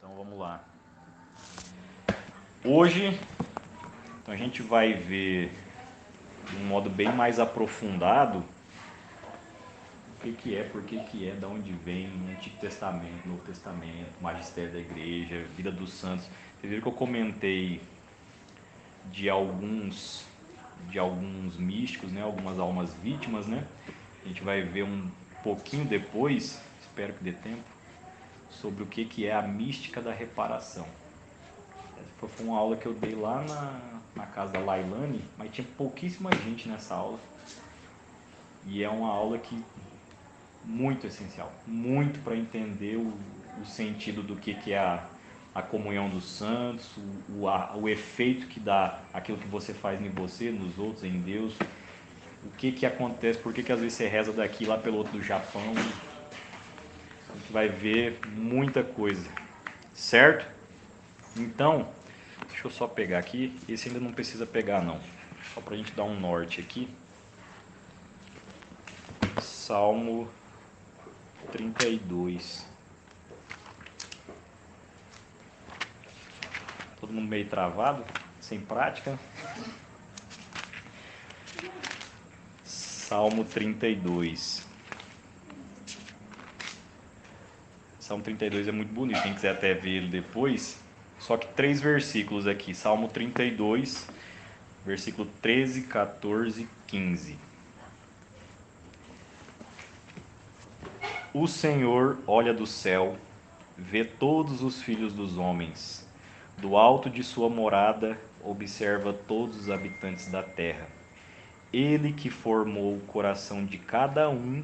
Então vamos lá. Hoje a gente vai ver de um modo bem mais aprofundado o que é, por que é, de onde vem, Antigo Testamento, Novo Testamento, Magistério da Igreja, Vida dos Santos. Vocês viram que eu comentei de alguns místicos, né, algumas almas vítimas, né? A gente vai ver um pouquinho depois, espero que dê tempo, sobre o que é a mística da reparação. Essa foi uma aula que eu dei lá na casa da Lailane, mas tinha pouquíssima gente nessa aula. E é uma aula que muito essencial, muito para entender o sentido do que é a comunhão dos santos, o efeito que dá aquilo que você faz em você, nos outros, em Deus, o que acontece, por que às vezes você reza daqui lá pelo outro do Japão. A gente vai ver muita coisa, certo? Então, deixa eu só pegar aqui, esse ainda não precisa pegar não, só para a gente dar um norte aqui. Salmo 32. Todo mundo meio travado, sem prática. Salmo 32. Salmo 32 é muito bonito, quem quiser até ver ele depois. Só que 3 versículos aqui. Salmo 32, versículo 13, 14, 15. O Senhor olha do céu, vê todos os filhos dos homens. Do alto de sua morada, observa todos os habitantes da terra. Ele que formou o coração de cada um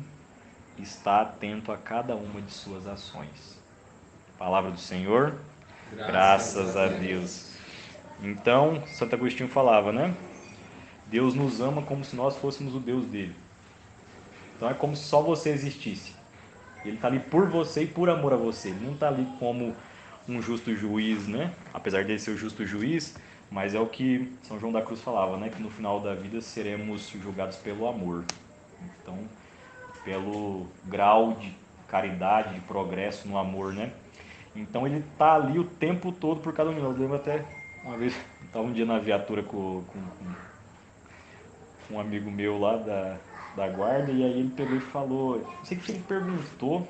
está atento a cada uma de suas ações. Palavra do Senhor. Graças a Deus. Então, Santo Agostinho falava, né? Deus nos ama como se nós fôssemos o Deus dele. Então é como se só você existisse. Ele está ali por você e por amor a você. Ele não está ali como um justo juiz, né? Apesar de ser o justo juiz, mas é o que São João da Cruz falava, né? Que no final da vida seremos julgados pelo amor. Então, pelo grau de caridade, de progresso no amor, né? Então ele está ali o tempo todo por cada um de nós. Eu lembro até uma vez, estava um dia na viatura com um amigo meu lá da guarda, e aí ele pegou e falou, não sei o que ele perguntou,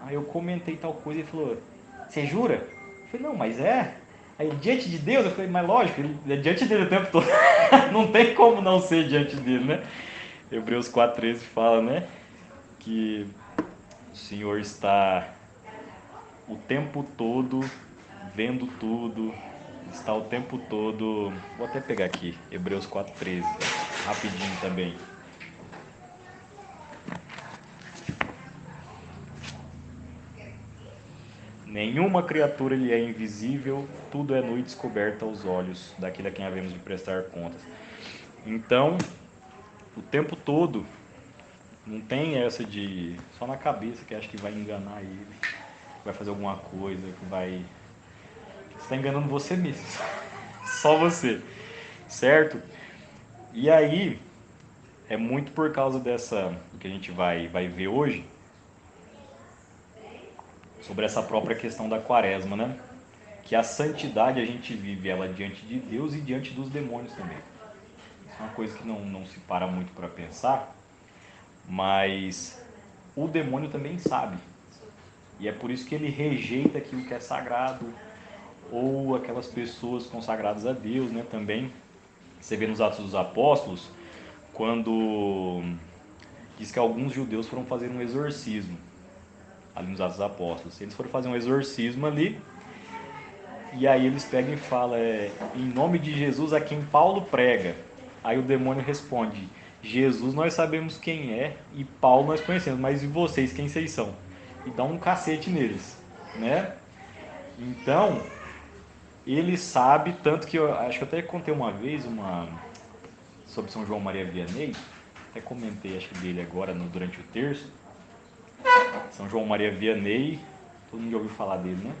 aí eu comentei tal coisa e ele falou, você jura? Eu falei, não, mas é. Aí diante de Deus, eu falei, mas lógico, ele é diante dele o tempo todo. Não tem como não ser diante dele, né? Hebreus 4,13 fala, né? Que o Senhor está o tempo todo vendo tudo, está o tempo todo. Vou até pegar aqui, Hebreus 4,13, rapidinho também. Nenhuma criatura lhe é invisível, tudo é nu e descoberto aos olhos daquele a quem havemos de prestar contas. Então, o tempo todo, não tem essa de só na cabeça que acha que vai enganar ele, vai fazer alguma coisa, que vai... Você está enganando você mesmo, só você, certo? E aí, é muito por causa dessa, que a gente vai ver hoje, sobre essa própria questão da quaresma, né? Que a santidade a gente vive ela diante de Deus e diante dos demônios também. Isso é uma coisa que não se para muito para pensar, mas o demônio também sabe. E é por isso que ele rejeita aquilo que é sagrado, ou aquelas pessoas consagradas a Deus, né? Também, você vê nos Atos dos Apóstolos, quando diz que alguns judeus foram fazer um exorcismo ali nos Atos dos Apóstolos. Eles foram fazer um exorcismo ali, e aí eles pegam e falam, em nome de Jesus a quem Paulo prega. Aí o demônio responde, Jesus nós sabemos quem é e Paulo nós conhecemos, mas e vocês, quem vocês são? E dá um cacete neles, né? Então, ele sabe, tanto que eu acho que eu até contei uma vez sobre São João Maria Vianney, até comentei acho que dele agora durante o terço. São João Maria Vianney, todo mundo já ouviu falar dele, né?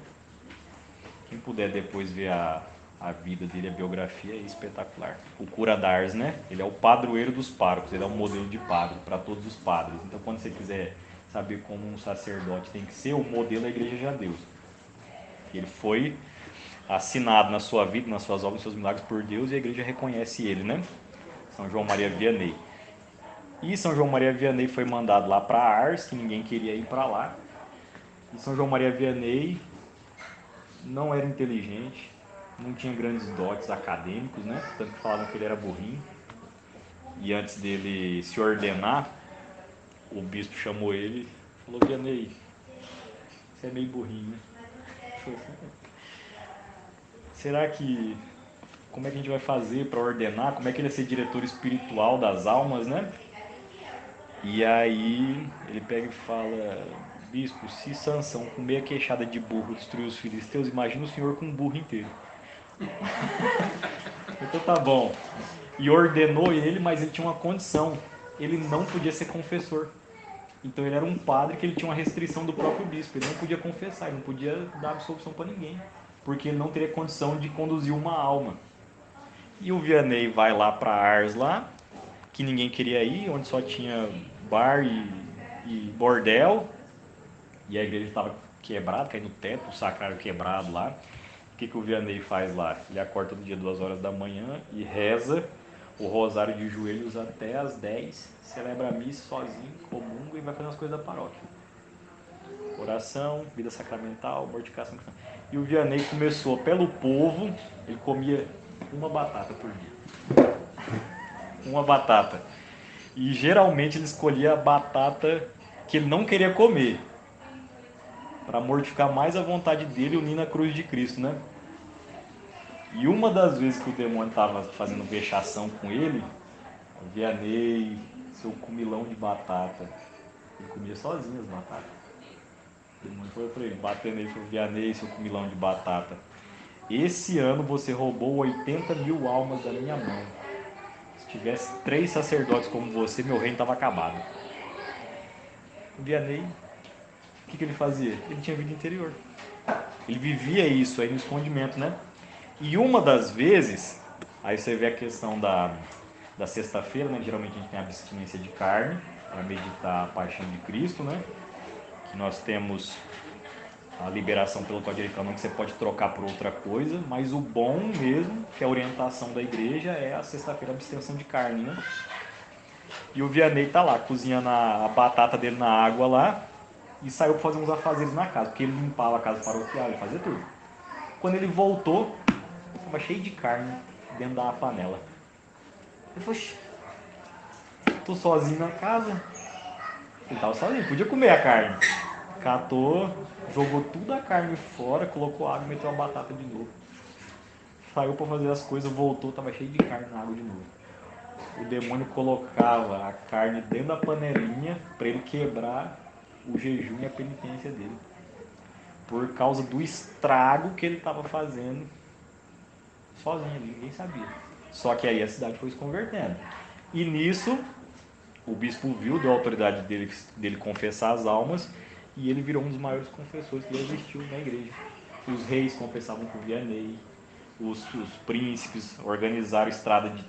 Quem puder depois ver a vida dele, a biografia, é espetacular. O cura d'Ars, né? Ele é o padroeiro dos párocos, ele é um modelo de padre para todos os padres. Então, quando você quiser saber como um sacerdote tem que ser, o modelo é a Igreja de Deus. Ele foi assinado na sua vida, nas suas obras, nos seus milagres por Deus, e a igreja reconhece ele, né? São João Maria Vianney. E São João Maria Vianney foi mandado lá para Ars, que ninguém queria ir para lá. E São João Maria Vianney não era inteligente, não tinha grandes dotes acadêmicos, né? Tanto que falavam que ele era burrinho. E antes dele se ordenar, o bispo chamou ele e falou: Vianney, você é meio burrinho, né? Será que... como é que a gente vai fazer para ordenar? Como é que ele ia ser diretor espiritual das almas, né? E aí ele pega e fala: bispo, se Sansão com meia queixada de burro destruiu os filisteus, imagina o senhor com um burro inteiro. Então tá bom. E ordenou ele, mas ele tinha uma condição: ele não podia ser confessor. Então ele era um padre que ele tinha uma restrição do próprio bispo, ele não podia confessar, ele não podia dar absolução para ninguém, porque ele não teria condição de conduzir uma alma. E o Vianney vai lá para Ars, lá, que ninguém queria ir, onde só tinha bar e bordel, e a igreja estava quebrada, caindo no teto, o sacrário quebrado lá. O que o Vianney faz lá? Ele acorda no dia 2 horas da manhã e reza o rosário de joelhos até as 10, celebra a missa sozinho, comunga e vai fazendo as coisas da paróquia. Oração, vida sacramental, mortificação. E o Vianney começou pelo povo, ele comia uma batata por dia. Uma batata. E geralmente ele escolhia a batata que ele não queria comer, para mortificar mais a vontade dele, unindo a cruz de Cristo, né? E uma das vezes que o demônio estava fazendo vexação com ele, o Vianney, seu comilão de batata, ele comia sozinho as batatas. O demônio falou para ele, batendo ele, falou: Vianney, seu comilão de batata, esse ano você roubou 80 mil almas da minha mão. Se tivesse 3 sacerdotes como você, meu reino estava acabado. O Vianney, o que ele fazia? Ele tinha vida interior. Ele vivia isso aí no escondimento, né? E uma das vezes, aí você vê a questão da sexta-feira, né? Geralmente a gente tem a abstinência de carne para meditar a paixão de Cristo, né? Que nós temos a liberação pelo Código Canônico, que você pode trocar por outra coisa, mas o bom mesmo, que é a orientação da igreja, é a sexta-feira a abstenção de carne, né? E o Vianney tá lá, cozinhando a batata dele na água lá, e saiu para fazer uns afazeres na casa, porque ele limpava a casa paroquial, ele fazia tudo. Quando ele voltou, estava cheio de carne dentro da panela. Ele falou: tô sozinho na casa. Ele estava sozinho, podia comer a carne. Catou, jogou tudo a carne fora, colocou água e meteu a batata de novo. Saiu para fazer as coisas, voltou, estava cheio de carne na água de novo. O demônio colocava a carne dentro da panelinha para ele quebrar o jejum e a penitência dele, por causa do estrago que ele estava fazendo sozinho ali, ninguém sabia. Só que aí a cidade foi se convertendo. E nisso, o bispo viu, deu a autoridade dele confessar as almas, e ele virou um dos maiores confessores que existiu na igreja. Os reis confessavam com Vianney, os príncipes organizaram estrada de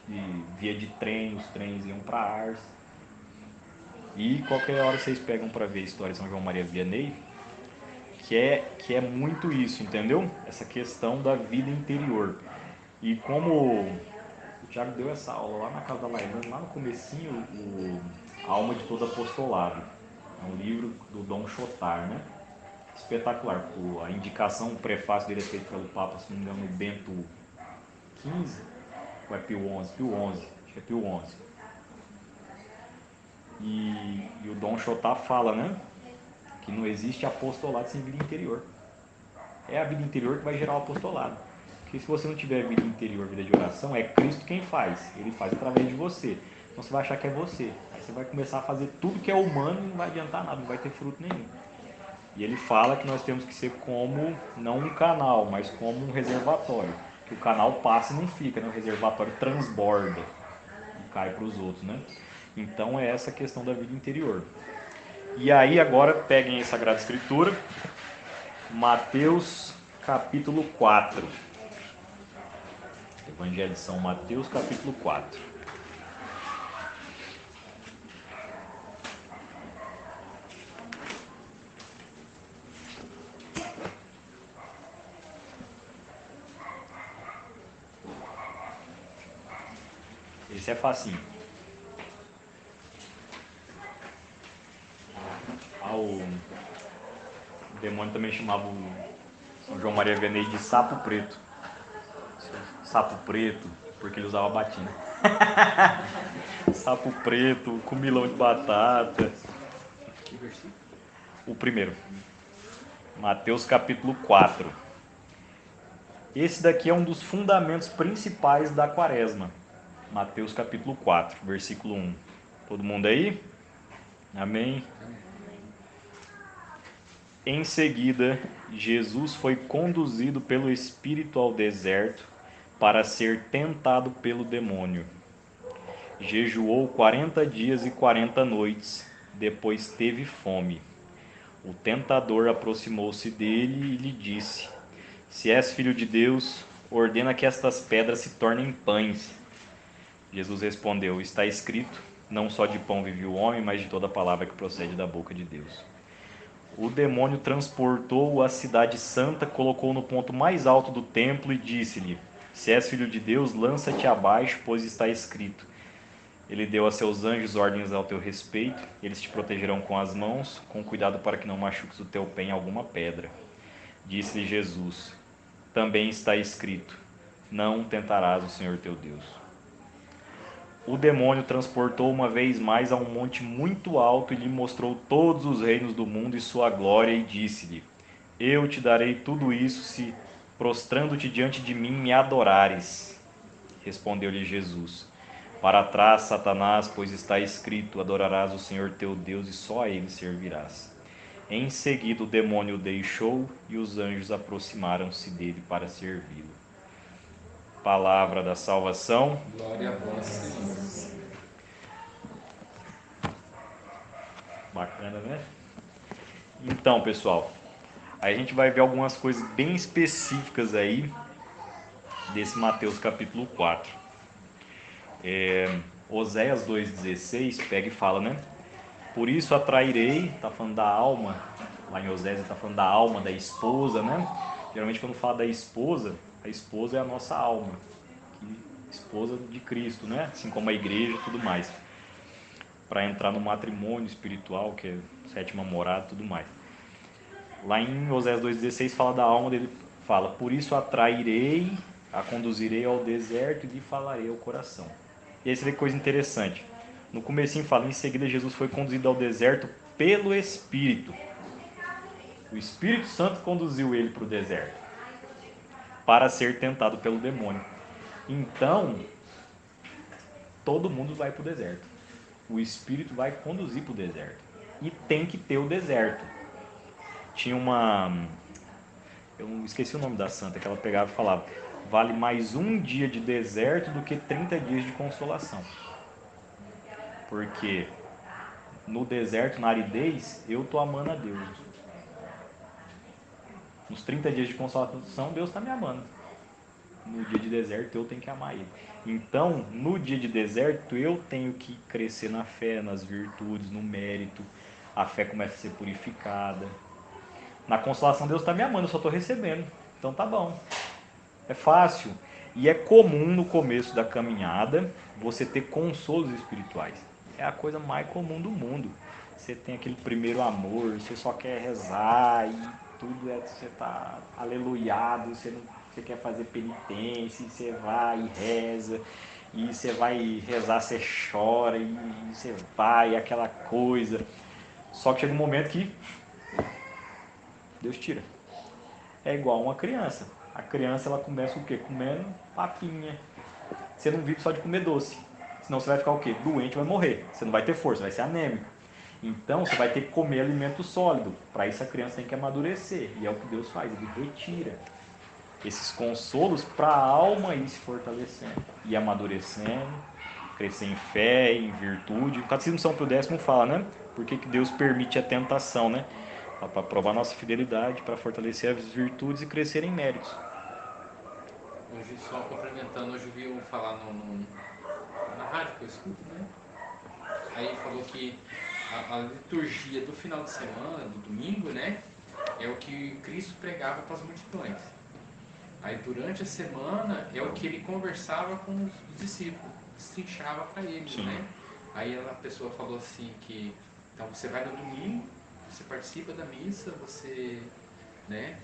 via de trem, os trens iam para Ars. E qualquer hora vocês pegam para ver a história de São João Maria Vianney, que é muito isso, entendeu? Essa questão da vida interior. E como o Thiago deu essa aula lá na casa da Lailane, lá no comecinho, A Alma de Todo Apostolado. É um livro do Dom Chotar, né? Espetacular. A indicação, o prefácio dele é feito pelo Papa, se não me engano, Bento XV, ou é Pio XI? Pio XI, acho que é Pio XI. E o Dom Chotar fala, né? Que não existe apostolado sem vida interior. É a vida interior que vai gerar o apostolado. Porque se você não tiver vida interior, vida de oração, é Cristo quem faz. Ele faz através de você. Então você vai achar que é você. Aí você vai começar a fazer tudo que é humano e não vai adiantar nada, não vai ter fruto nenhum. E ele fala que nós temos que ser como, não um canal, mas como um reservatório. Que o canal passa e não fica, né? O reservatório transborda e cai para os outros, né? Então é essa questão da vida interior. E aí agora peguem a Sagrada Escritura, Mateus capítulo 4. Evangelho de São Mateus, capítulo 4. Esse é facinho. O demônio também chamava o São João Maria Vianney de sapo preto. Sapo preto, porque ele usava batina. Sapo preto, comilão de batata. O primeiro. Mateus capítulo 4. Esse daqui é um dos fundamentos principais da quaresma. Mateus capítulo 4, versículo 1. Todo mundo aí? Amém? Em seguida, Jesus foi conduzido pelo Espírito ao deserto para ser tentado pelo demônio. Jejuou 40 dias e 40 noites, depois teve fome. O tentador aproximou-se dele e lhe disse: Se és filho de Deus, ordena que estas pedras se tornem pães. Jesus respondeu: Está escrito, não só de pão vive o homem, mas de toda palavra que procede da boca de Deus. O demônio transportou-o à cidade santa, colocou-o no ponto mais alto do templo e disse-lhe: Se és filho de Deus, lança-te abaixo, pois está escrito: Ele deu a seus anjos ordens ao teu respeito, eles te protegerão com as mãos, com cuidado para que não machuques o teu pé em alguma pedra. Disse-lhe Jesus: Também está escrito: Não tentarás o Senhor teu Deus. O demônio transportou uma vez mais a um monte muito alto e lhe mostrou todos os reinos do mundo e sua glória, e disse-lhe: Eu te darei tudo isso se, prostrando-te diante de mim, me adorares. Respondeu-lhe Jesus: Para trás, Satanás, pois está escrito: Adorarás o Senhor teu Deus e só a ele servirás. Em seguida o demônio o deixou e os anjos aproximaram-se dele para servi-lo. Palavra da salvação. Glória a vós, Senhor. Bacana, né? Então, pessoal, aí a gente vai ver algumas coisas bem específicas desse Mateus capítulo 4. Oséias 2,16 pega e fala, né? Por isso atrairei, tá falando da alma, lá em Oséias tá falando da alma, da esposa, né? Geralmente quando fala da esposa, a esposa é a nossa alma, esposa de Cristo, né? Assim como a igreja e tudo mais. Para entrar no matrimônio espiritual, que é sétima morada e tudo mais. Lá em Oséias 2,16 fala da alma dele, fala: Por isso atrairei, a conduzirei ao deserto e lhe falarei ao coração. E aí você vê que coisa interessante. No comecinho fala: Em seguida Jesus foi conduzido ao deserto pelo Espírito. O Espírito Santo conduziu ele para o deserto para ser tentado pelo demônio. Então, todo mundo vai para o deserto. O Espírito vai conduzir para o deserto. E tem que ter o deserto. Tinha uma... Eu esqueci o nome da santa, que ela pegava e falava: Vale mais um dia de deserto do que 30 dias de consolação. Porque no deserto, na aridez, eu estou amando a Deus. Nos 30 dias de consolação, Deus está me amando. No dia de deserto, eu tenho que amar Ele. Então, no dia de deserto, eu tenho que crescer na fé, nas virtudes, no mérito. A fé começa a ser purificada. Na consolação, Deus está me amando, eu só estou recebendo. Então tá bom. É fácil. E é comum no começo da caminhada você ter consolos espirituais. É a coisa mais comum do mundo. Você tem aquele primeiro amor, você só quer rezar e tudo você está aleluiado, você quer fazer penitência, e você vai e reza, e você vai rezar, você chora, e você vai, aquela coisa. Só que chega um momento que Deus tira. É igual uma criança. A criança, ela começa o quê? Comendo papinha. Você não vive só de comer doce. Senão você vai ficar o quê? Doente, vai morrer. Você não vai ter força, vai ser anêmico. Então você vai ter que comer alimento sólido. Para isso a criança tem que amadurecer. E é o que Deus faz, Ele retira esses consolos para a alma ir se fortalecendo. E amadurecendo, crescer em fé, em virtude. O Catecismo de São Pio X fala, né? Por que Deus permite a tentação, né? Para provar nossa fidelidade, para fortalecer as virtudes e crescer em méritos. Hoje, só complementando, hoje eu vi falar na rádio que eu escuto, né? Aí ele falou que a liturgia do final de semana, do domingo, né? É o que Cristo pregava para as multidões. Aí durante a semana é o que ele conversava com os discípulos. destrinchava para eles, Sim. né? Aí a pessoa falou assim que então você vai no domingo, você participa da missa, você, né,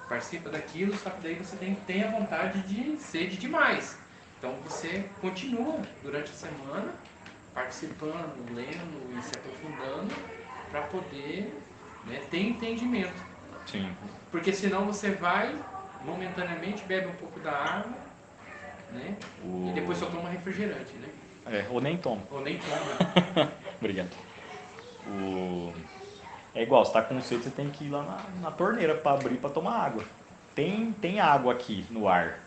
participa daquilo, só que daí você tem a vontade de sede demais. Então você continua durante a semana participando, lendo e se aprofundando para poder, né, ter entendimento. Sim. Porque senão você vai, momentaneamente, bebe um pouco da água, né? E depois só toma refrigerante, né? Ou nem toma. Ou nem toma. Obrigado. É igual, você tá com sede, você tem que ir lá na torneira para abrir para tomar água. Tem água aqui no ar,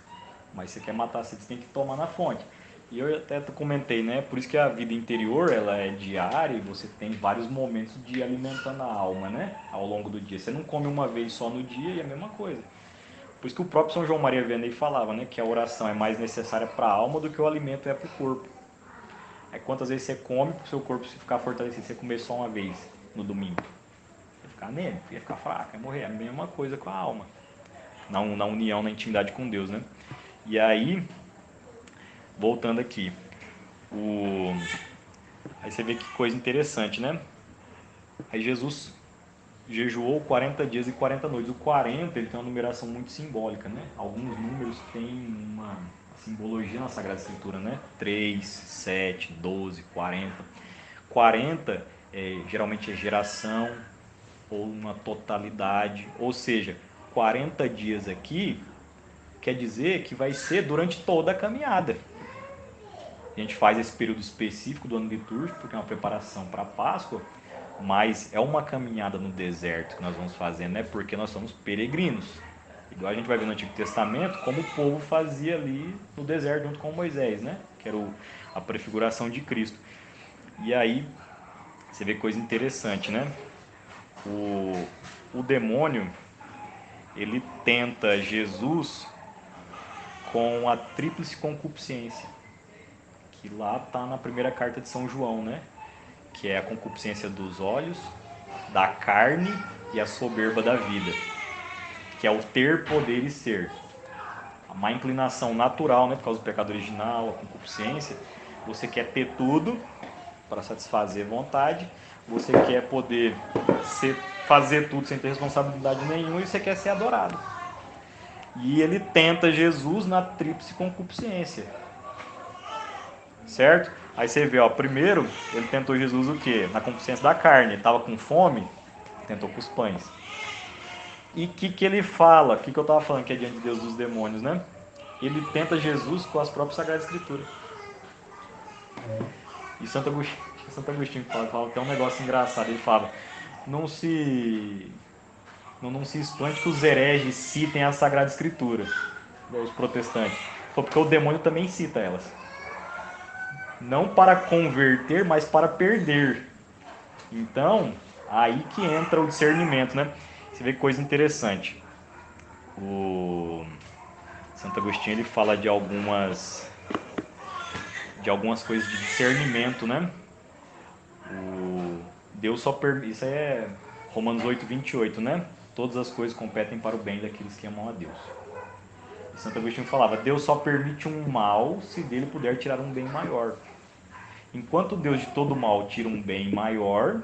mas você quer matar a sede, você tem que tomar na fonte. E eu até comentei, né? Por isso que a vida interior ela é diária e você tem vários momentos de ir alimentando a alma, né? Ao longo do dia. Você não come uma vez só no dia e é a mesma coisa. Por isso que o próprio São João Maria Vianney falava, né? Que a oração é mais necessária para a alma do que o alimento é para o corpo. É quantas vezes você come para o seu corpo se ficar fortalecido. Você comer só uma vez no domingo. Ia ficar anêmico, ia ficar fraco, ia morrer. É a mesma coisa com a alma. Na união, na intimidade com Deus, né? E aí, voltando aqui. Aí você vê que coisa interessante, né? Aí Jesus jejuou 40 dias e 40 noites. O 40 ele tem uma numeração muito simbólica, né? Alguns números têm uma simbologia na Sagrada Escritura, né? 3, 7, 12, 40. 40 geralmente é geração ou uma totalidade, ou seja, 40 dias aqui quer dizer que vai ser durante toda a caminhada. A gente faz esse período específico do ano litúrgico, porque é uma preparação para a Páscoa, mas é uma caminhada no deserto que nós vamos fazendo, né? Porque nós somos peregrinos. Igual a gente vai ver no Antigo Testamento, como o povo fazia ali no deserto junto com Moisés, né? Que era a prefiguração de Cristo. E aí, você vê coisa interessante, né? O demônio, ele tenta Jesus com a tríplice concupiscência, que lá está na primeira carta de São João, né? Que é a concupiscência dos olhos, da carne e a soberba da vida, que é o ter, poder e ser. A má inclinação natural, né, por causa do pecado original, a concupiscência, você quer ter tudo para satisfazer vontade, você quer poder fazer tudo sem ter responsabilidade nenhuma e você quer ser adorado. E ele tenta Jesus na tríplice concupiscência, certo? Aí você vê, ó, primeiro ele tentou Jesus o quê? Na concupiscência da carne, ele estava com fome, tentou com os pães. E o que ele fala? O que eu estava falando que é diante de Deus dos demônios, né? Ele tenta Jesus com as próprias Sagradas Escrituras. E Santo Agostinho fala que é um negócio engraçado. Ele fala, não se espante que os hereges citem a Sagrada Escritura, os protestantes. Porque o demônio também cita elas. Não para converter, mas para perder. Então, aí que entra o discernimento, né? Você vê que coisa interessante. O Santo Agostinho ele fala de algumas coisas de discernimento, né? Deus só permite, isso é Romanos 8:28, né? Todas as coisas competem para o bem daqueles que amam a Deus. E Santo Agostinho falava, Deus só permite um mal se dele puder tirar um bem maior. Enquanto Deus de todo mal tira um bem maior,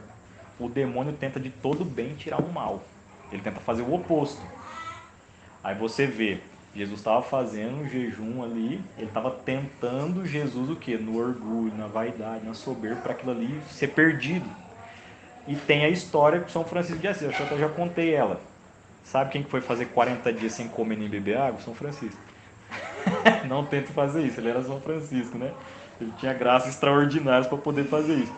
o demônio tenta de todo bem tirar um mal. Ele tenta fazer o oposto. Aí você vê, Jesus estava fazendo um jejum ali, ele estava tentando Jesus o quê? No orgulho, na vaidade, na soberba, para aquilo ali ser perdido. E tem a história de São Francisco de Assis, eu já contei ela. Sabe quem que foi fazer 40 dias sem comer nem beber água? São Francisco. Não tente fazer isso, ele era São Francisco, né? Ele tinha graças extraordinárias para poder fazer isso.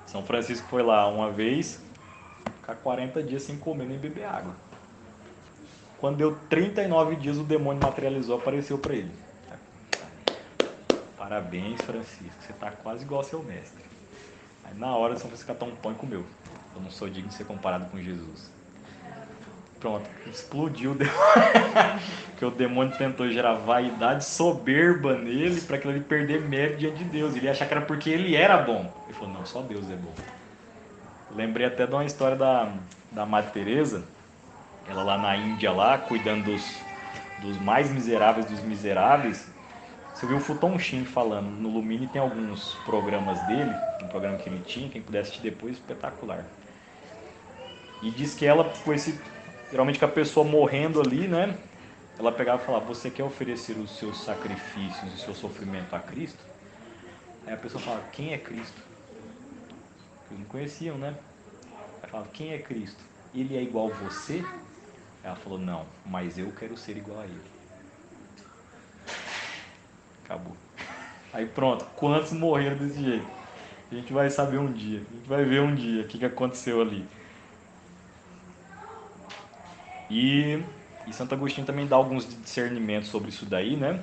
São Francisco foi lá uma vez, ficar 40 dias sem comer nem beber água. Quando deu 39 dias, o demônio materializou, apareceu para ele. Parabéns, Francisco, você está quase igual ao seu mestre. Aí na hora, São Francisco catou um pão e comeu. Eu não sou digno de ser comparado com Jesus. Pronto, explodiu o demônio. Porque o demônio tentou gerar vaidade, soberba nele, para que ele perder mérito diante de Deus. Ele ia achar que era porque ele era bom. Ele falou, não, só Deus é bom. Lembrei até de uma história da Madre Teresa, ela lá na Índia, lá, cuidando dos mais miseráveis dos miseráveis, Você viu o Futon Shin falando, no Lumine tem alguns programas dele, um programa que ele tinha, quem puder assistir depois, espetacular. E diz que ela, com esse, geralmente com a pessoa morrendo ali, né? Ela pegava e falava, você quer oferecer os seus sacrifícios e o seu sofrimento a Cristo? Aí a pessoa falava, quem é Cristo? Porque eles não conheciam, né? Ela falava, quem é Cristo? Ele é igual a você? Ela falou, não, mas eu quero ser igual a ele. Acabou. Aí pronto, quantos morreram desse jeito? A gente vai saber um dia, a gente vai ver um dia o que aconteceu ali. E Santo Agostinho também dá alguns discernimentos sobre isso daí, né?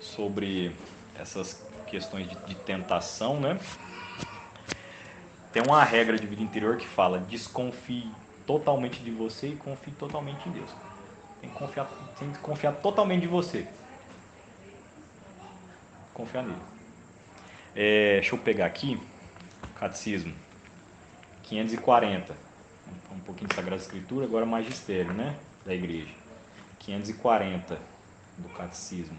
Sobre essas questões de tentação, né? Tem uma regra de vida interior que fala, desconfie totalmente de você e confie totalmente em Deus. Tem que confiar totalmente de você. Confiar nele. Deixa eu pegar aqui, Catecismo, 540. Um pouquinho de Sagrada Escritura, agora Magistério, né? Da Igreja. 540 do Catecismo.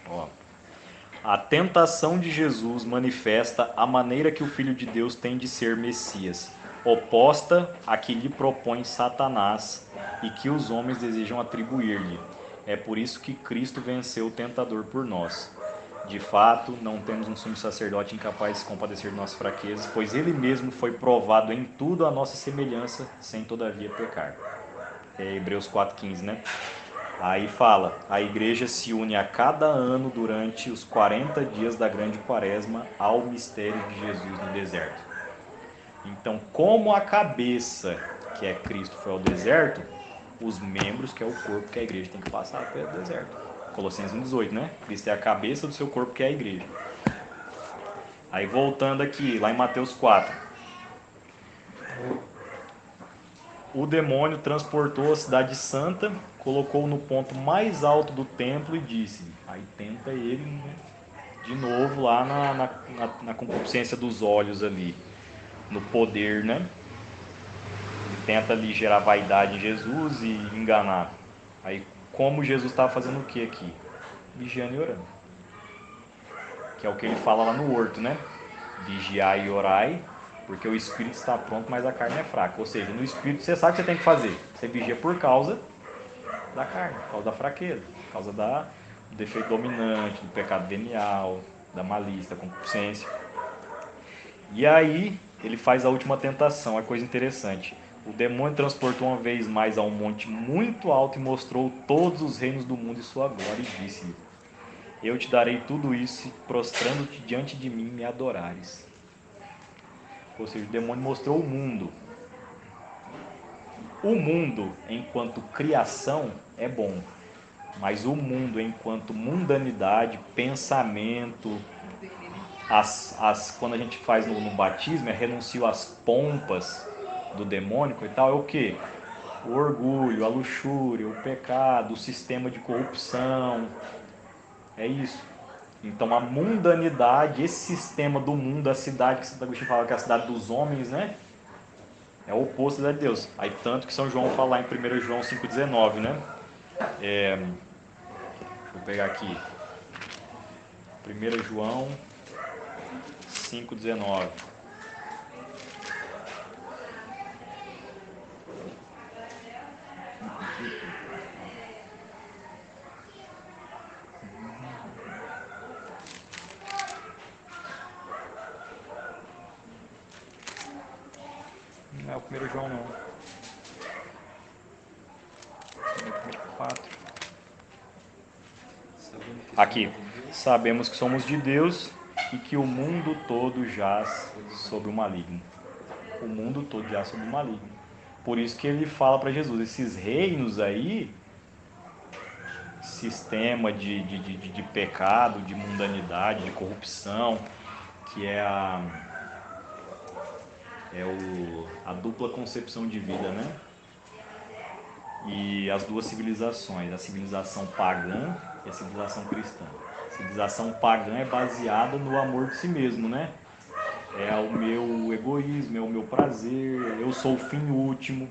Ó. A tentação de Jesus manifesta a maneira que o Filho de Deus tem de ser Messias, oposta à que lhe propõe Satanás e que os homens desejam atribuir-lhe. É por isso que Cristo venceu o tentador por nós. De fato, não temos um sumo sacerdote incapaz de se compadecer de nossas fraquezas, pois ele mesmo foi provado em tudo à nossa semelhança, sem todavia pecar. Hebreus 4,15, né? Aí fala, a igreja se une a cada ano durante os 40 dias da grande quaresma ao mistério de Jesus no deserto. Então, como a cabeça, que é Cristo, foi ao deserto, os membros, que é o corpo que a igreja tem que passar pelo deserto. Colossenses 1,18, né? Cristo é a cabeça do seu corpo, que é a igreja. Aí voltando aqui, lá em Mateus 4. O demônio transportou a cidade santa, colocou no ponto mais alto do templo e disse, aí tenta ele, né, de novo lá na concupiscência dos olhos ali, no poder, né? Ele tenta ali gerar vaidade em Jesus e enganar. Aí como Jesus estava fazendo o que aqui? Vigiando e orando. Que é o que ele fala lá no horto, né? Vigiai e orai, porque o espírito está pronto, mas a carne é fraca. Ou seja, no espírito você sabe o que você tem que fazer. Você vigia por causa da carne, por causa da fraqueza, por causa do defeito dominante, do pecado venial, da malícia, da concupiscência. E aí ele faz a última tentação, é coisa interessante. O demônio transportou uma vez mais a um monte muito alto e mostrou todos os reinos do mundo e sua glória e disse-lhe, eu te darei tudo isso, prostrando-te diante de mim me adorares. Ou seja, o demônio mostrou o mundo. O mundo, enquanto criação, é bom. Mas o mundo, enquanto mundanidade, pensamento, quando a gente faz no batismo, renuncio às pompas do demônico e tal, é o que? O orgulho, a luxúria, o pecado, o sistema de corrupção. É isso. Então a mundanidade, esse sistema do mundo, a cidade que Santo Agostinho fala que é a cidade dos homens, né? É o oposto da de Deus. Aí tanto que São João fala lá em 1 João 5,19, né? Deixa eu pegar aqui. 1 João 5,19. Não é o 1 João não. É o 4. Aqui. Sabemos que somos de Deus e que o mundo todo jaz sobre o maligno. O mundo todo jaz sobre o maligno. Por isso que ele fala para Jesus, esses reinos aí, sistema de pecado, de mundanidade, de corrupção, que é a dupla concepção de vida, né? E as duas civilizações, a civilização pagã e a civilização cristã. A civilização pagã é baseada no amor de si mesmo, né? É o meu egoísmo, é o meu prazer, eu sou o fim último.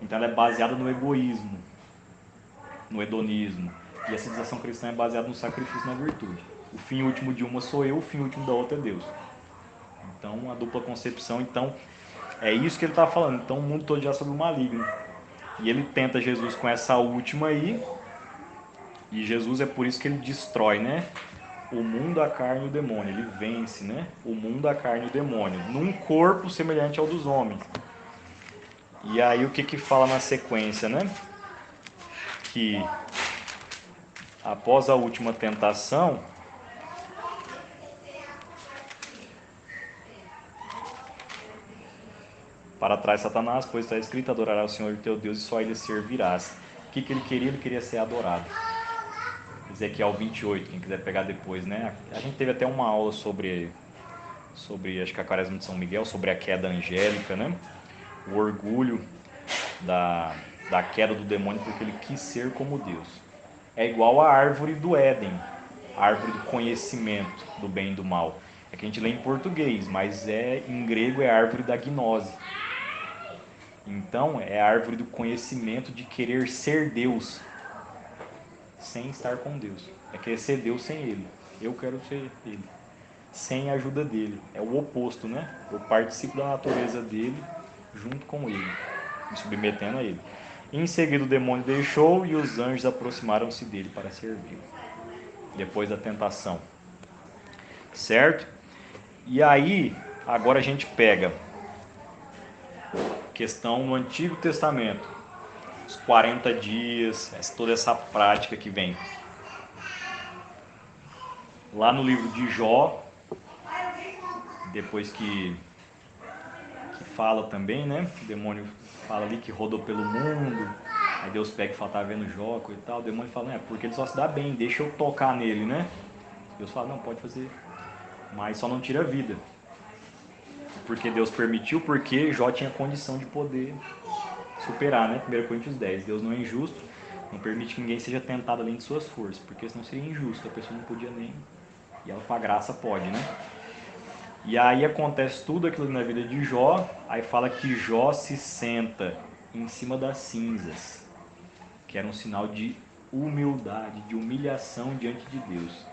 Então ela é baseada no egoísmo. no hedonismo. E a civilização cristã é baseada no sacrifício e na virtude. O fim último de uma sou eu, o fim último da outra é Deus. Então, a dupla concepção, então, é isso que ele está falando. Então, o mundo todo já é sobre o maligno. E ele tenta Jesus com essa última aí. E Jesus é por isso que ele destrói, né? O mundo, a carne e o demônio. Ele vence, né? O mundo, a carne e o demônio. Num corpo semelhante ao dos homens. E aí o que fala na sequência, né? Que após a última tentação, para trás Satanás, pois está escrito, adorarás o Senhor teu Deus e só ele servirás. O que ele queria? Ele queria ser adorado. Ezequiel 28, quem quiser pegar depois, né? A gente teve até uma aula sobre acho que a Quaresma de São Miguel, sobre a queda angélica, né? O orgulho da queda do demônio porque ele quis ser como Deus. É igual a árvore do Éden, a árvore do conhecimento do bem e do mal. É que a gente lê em português, mas em grego é a árvore da gnose. Então é a árvore do conhecimento de querer ser Deus sem estar com Deus. É querer ser Deus sem Ele. Eu quero ser Ele, sem a ajuda dele. É o oposto, né? Eu participo da natureza dele junto com Ele, me submetendo a Ele. Em seguida o demônio deixou e os anjos aproximaram-se dele para servi-lo. Depois da tentação. Certo? E aí, agora a gente pega questão no Antigo Testamento. Os 40 dias, toda essa prática que vem. Lá no livro de Jó, depois que fala também, né? O demônio fala ali que rodou pelo mundo. Aí Deus pega e fala, tá vendo Jó e tal. O demônio fala, porque ele só se dá bem, deixa eu tocar nele, né? Deus fala, não, pode fazer, mas só não tira a vida. Porque Deus permitiu, porque Jó tinha condição de poder superar, né? 1 Coríntios 10. Deus não é injusto, não permite que ninguém seja tentado além de suas forças, porque senão seria injusto, a pessoa não podia nem... E ela com a graça pode, né? E aí acontece tudo aquilo na vida de Jó, aí fala que Jó se senta em cima das cinzas, que era um sinal de humildade, de humilhação diante de Deus.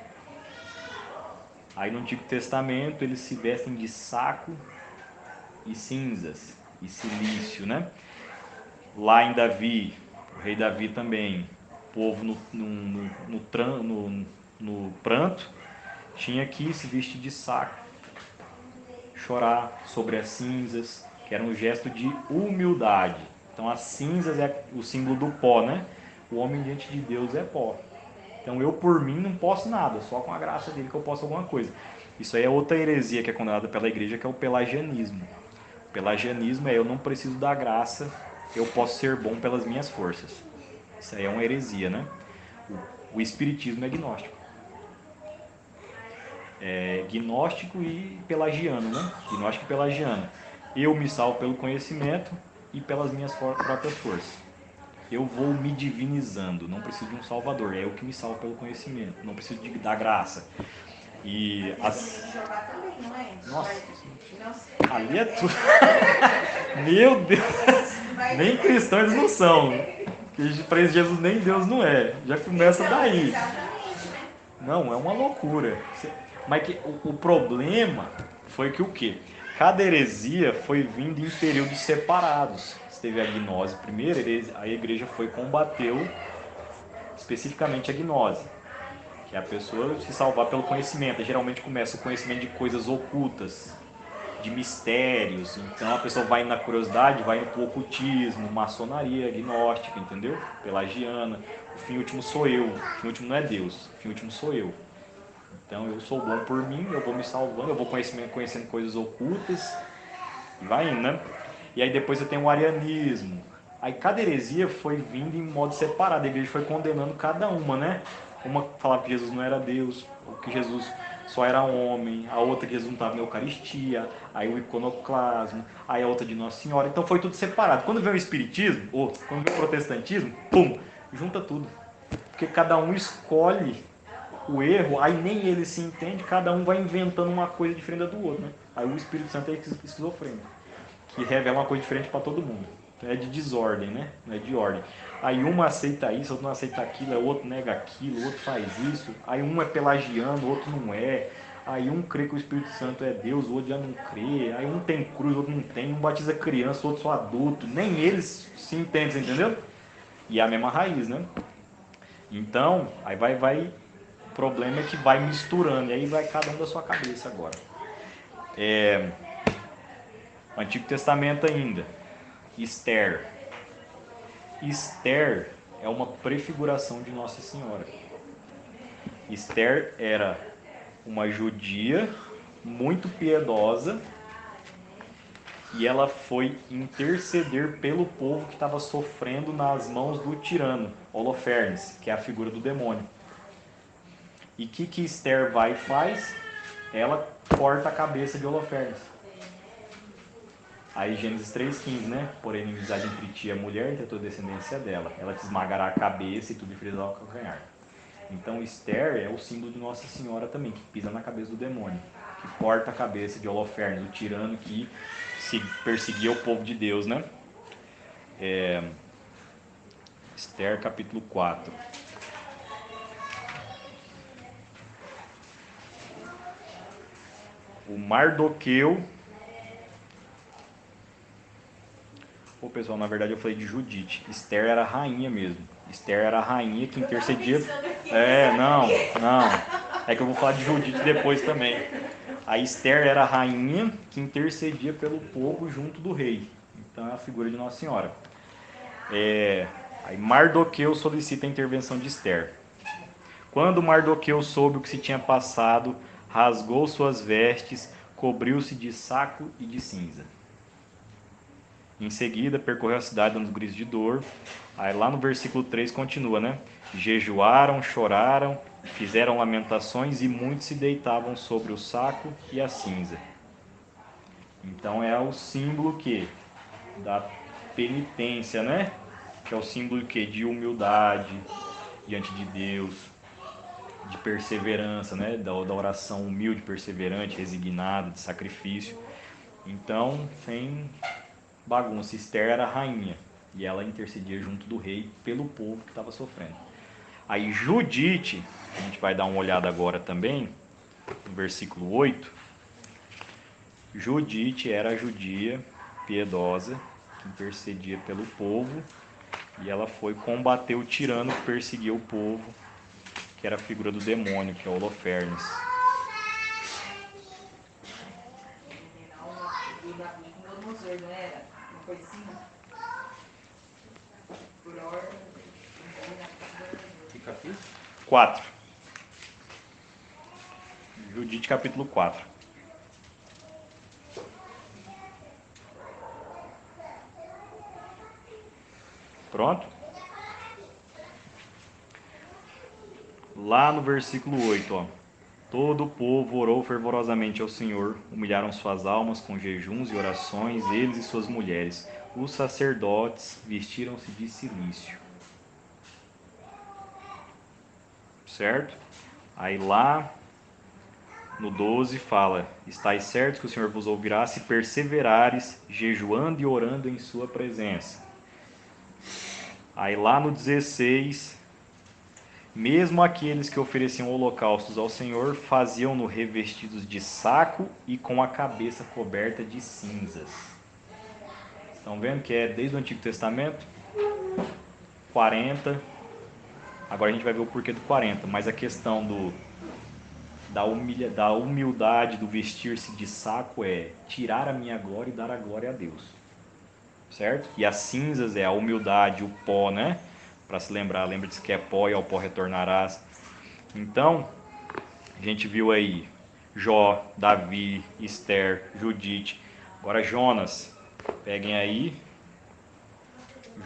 Aí no Antigo Testamento eles se vestem de saco e cinzas, e silício, né? Lá em Davi, o rei Davi também, o povo no pranto, tinha que se vestir de saco, chorar sobre as cinzas, que era um gesto de humildade. Então as cinzas é o símbolo do pó, né? O homem diante de Deus é pó. Então eu por mim não posso nada, só com a graça dele que eu posso alguma coisa. Isso aí é outra heresia que é condenada pela igreja, que é o pelagianismo. O pelagianismo é eu não preciso da graça, eu posso ser bom pelas minhas forças. Isso aí é uma heresia, né? O espiritismo é gnóstico. É gnóstico e pelagiano, né? Gnóstico e pelagiano. Eu me salvo pelo conhecimento e pelas minhas próprias forças. Eu vou me divinizando, não preciso de um salvador, é eu que me salvo pelo conhecimento, não preciso da graça. E Nossa, ali é tudo. Meu Deus, nem cristãos eles não são. Que para eles Jesus nem Deus não é. Já começa daí. Não, é uma loucura. Mas que, o problema foi que o quê? Cada heresia foi vindo em períodos separados. Teve a gnose primeiro, a igreja combateu especificamente a gnose, que é a pessoa se salvar pelo conhecimento. Geralmente começa o conhecimento de coisas ocultas, de mistérios. Então a pessoa vai na curiosidade, vai no ocultismo, maçonaria, gnóstica, entendeu? Pelagiana. O fim último sou eu. O fim último não é Deus. O fim último sou eu. Então eu sou bom por mim, eu vou me salvando, eu vou conhecendo coisas ocultas e vai indo, né? E aí depois você tem o arianismo. Aí cada heresia foi vindo em modo separado. A igreja foi condenando cada uma, né? Uma falava que Jesus não era Deus, ou que Jesus só era homem. A outra que Jesus não estava na Eucaristia. Aí o iconoclasmo. Aí a outra de Nossa Senhora. Então foi tudo separado. Quando vem o Espiritismo, ou quando vem o Protestantismo, pum, junta tudo. Porque cada um escolhe o erro, aí nem ele se entende, cada um vai inventando uma coisa diferente do outro, né? Aí o Espírito Santo é esquizofrênico, que revela uma coisa diferente para todo mundo. é de desordem, né? Não é de ordem. Aí uma aceita isso, outro não aceita aquilo, o outro nega aquilo, o outro faz isso. Aí um é pelagiano, o outro não é. Aí um crê que o Espírito Santo é Deus, o outro já não crê. Aí um tem cruz, o outro não tem. Um batiza criança, o outro só adulto. Nem eles se entendem, você entendeu? E é a mesma raiz, né? Então, aí vai. O problema é que vai misturando. E aí vai cada um da sua cabeça agora. Antigo Testamento ainda. Esther. Esther é uma prefiguração de Nossa Senhora. Esther era uma judia muito piedosa e ela foi interceder pelo povo que estava sofrendo nas mãos do tirano, Holofernes, que é a figura do demônio. E o que Esther vai e faz? Ela corta a cabeça de Holofernes. Aí Gênesis 3,15, né? Porém, inimizade entre ti e a mulher, entre a tua descendência dela. Ela te esmagará a cabeça e tu lhe ferirás o calcanhar. Então Esther é o símbolo de Nossa Senhora também, que pisa na cabeça do demônio, que corta a cabeça de Holofernes, o tirano que se perseguia o povo de Deus, né? Esther capítulo 4. O Mardoqueu. Pô, pessoal, na verdade eu falei de Judite. Esther era a rainha mesmo. Esther era a rainha que intercedia. Não. É que eu vou falar de Judite depois também. A Esther era a rainha que intercedia pelo povo junto do rei. Então é a figura de Nossa Senhora. Aí Mardoqueu solicita a intervenção de Esther. Quando Mardoqueu soube o que se tinha passado, rasgou suas vestes, cobriu-se de saco e de cinza. Em seguida, percorreu a cidade dando gritos de dor. Aí lá no versículo 3 continua, né? Jejuaram, choraram, fizeram lamentações e muitos se deitavam sobre o saco e a cinza. Então é o símbolo que da penitência, né? Que é o símbolo que de humildade diante de Deus, de perseverança, né? Da oração humilde, perseverante, resignada, de sacrifício. Então, sem bagunça. Esther era a rainha e ela intercedia junto do rei pelo povo que estava sofrendo. Aí Judite, a gente vai dar uma olhada agora também, no versículo 8. Judite era a judia piedosa que intercedia pelo povo e ela foi combater o tirano que perseguia o povo, que era a figura do demônio, que é Holofernes. Que capítulo? 4. Judite capítulo 4. Pronto? Lá no versículo 8, ó. Todo o povo orou fervorosamente ao Senhor, humilharam suas almas com jejuns e orações, eles e suas mulheres. Os sacerdotes vestiram-se de cilício. Certo? Aí lá no 12 fala: estais certos que o Senhor vos ouvirá se perseverares, jejuando e orando em sua presença. Aí lá no 16, mesmo aqueles que ofereciam holocaustos ao Senhor faziam-no revestidos de saco e com a cabeça coberta de cinzas. Estão vendo que é desde o Antigo Testamento? 40. Agora a gente vai ver o porquê do 40, mas a questão da humildade, do vestir-se de saco é tirar a minha glória e dar a glória a Deus. Certo? E as cinzas é a humildade, o pó, né? Para se lembrar, lembra-se que é pó e ao pó retornarás. Então, a gente viu aí Jó, Davi, Esther, Judite. Agora Jonas. Peguem aí.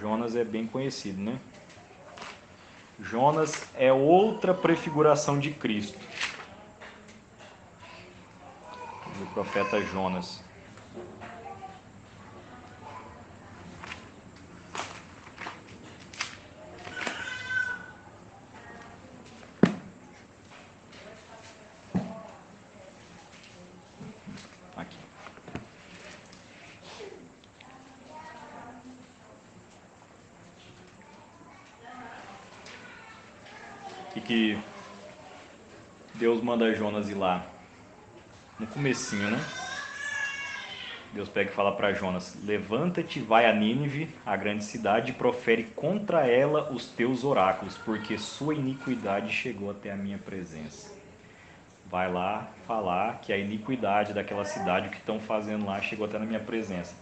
Jonas é bem conhecido, né? Jonas é outra prefiguração de Cristo. O profeta Jonas. Aqui. que Deus manda Jonas ir lá? No comecinho, né? Deus pega e fala para Jonas: levanta-te, vai a Nínive, a grande cidade, e profere contra ela os teus oráculos, porque sua iniquidade chegou até a minha presença. Vai lá falar que a iniquidade daquela cidade, o que estão fazendo lá, chegou até na minha presença.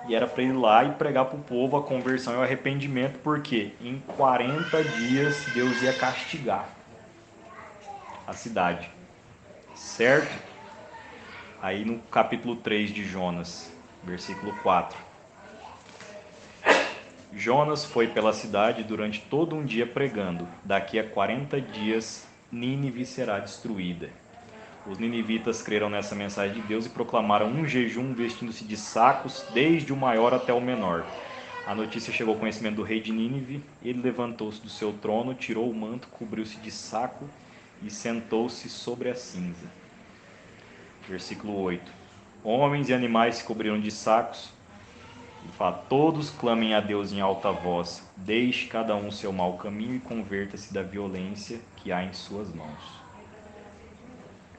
E era para ir lá e pregar para o povo a conversão e o arrependimento, porque em 40 dias Deus ia castigar a cidade. Certo? Aí no capítulo 3 de Jonas, versículo 4. Jonas foi pela cidade durante todo um dia pregando: daqui a 40 dias Nínive será destruída. Os ninivitas creram nessa mensagem de Deus e proclamaram um jejum vestindo-se de sacos, desde o maior até o menor. A notícia chegou ao conhecimento do rei de Nínive. Ele levantou-se do seu trono, tirou o manto, cobriu-se de saco e sentou-se sobre a cinza. Versículo 8. Homens e animais se cobriram de sacos. Ele fala: todos clamem a Deus em alta voz, deixe cada um seu mau caminho e converta-se da violência que há em suas mãos.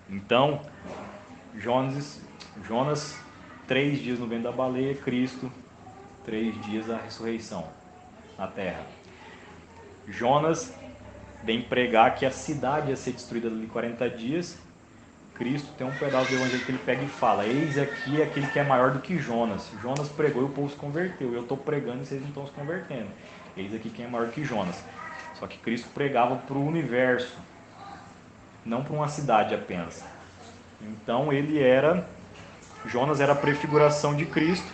Então, Jonas 3 dias no ventre da baleia, Cristo 3 dias da ressurreição na terra. Jonas vem pregar que a cidade ia ser destruída ali 40 dias. Cristo tem um pedaço do evangelho que ele pega e fala: eis aqui aquele que é maior do que Jonas. Jonas pregou e o povo se converteu. Eu estou pregando e vocês não estão se convertendo. Eis aqui quem é maior do que Jonas. Só que Cristo pregava para o universo, não para uma cidade apenas. Então Jonas era a prefiguração de Cristo.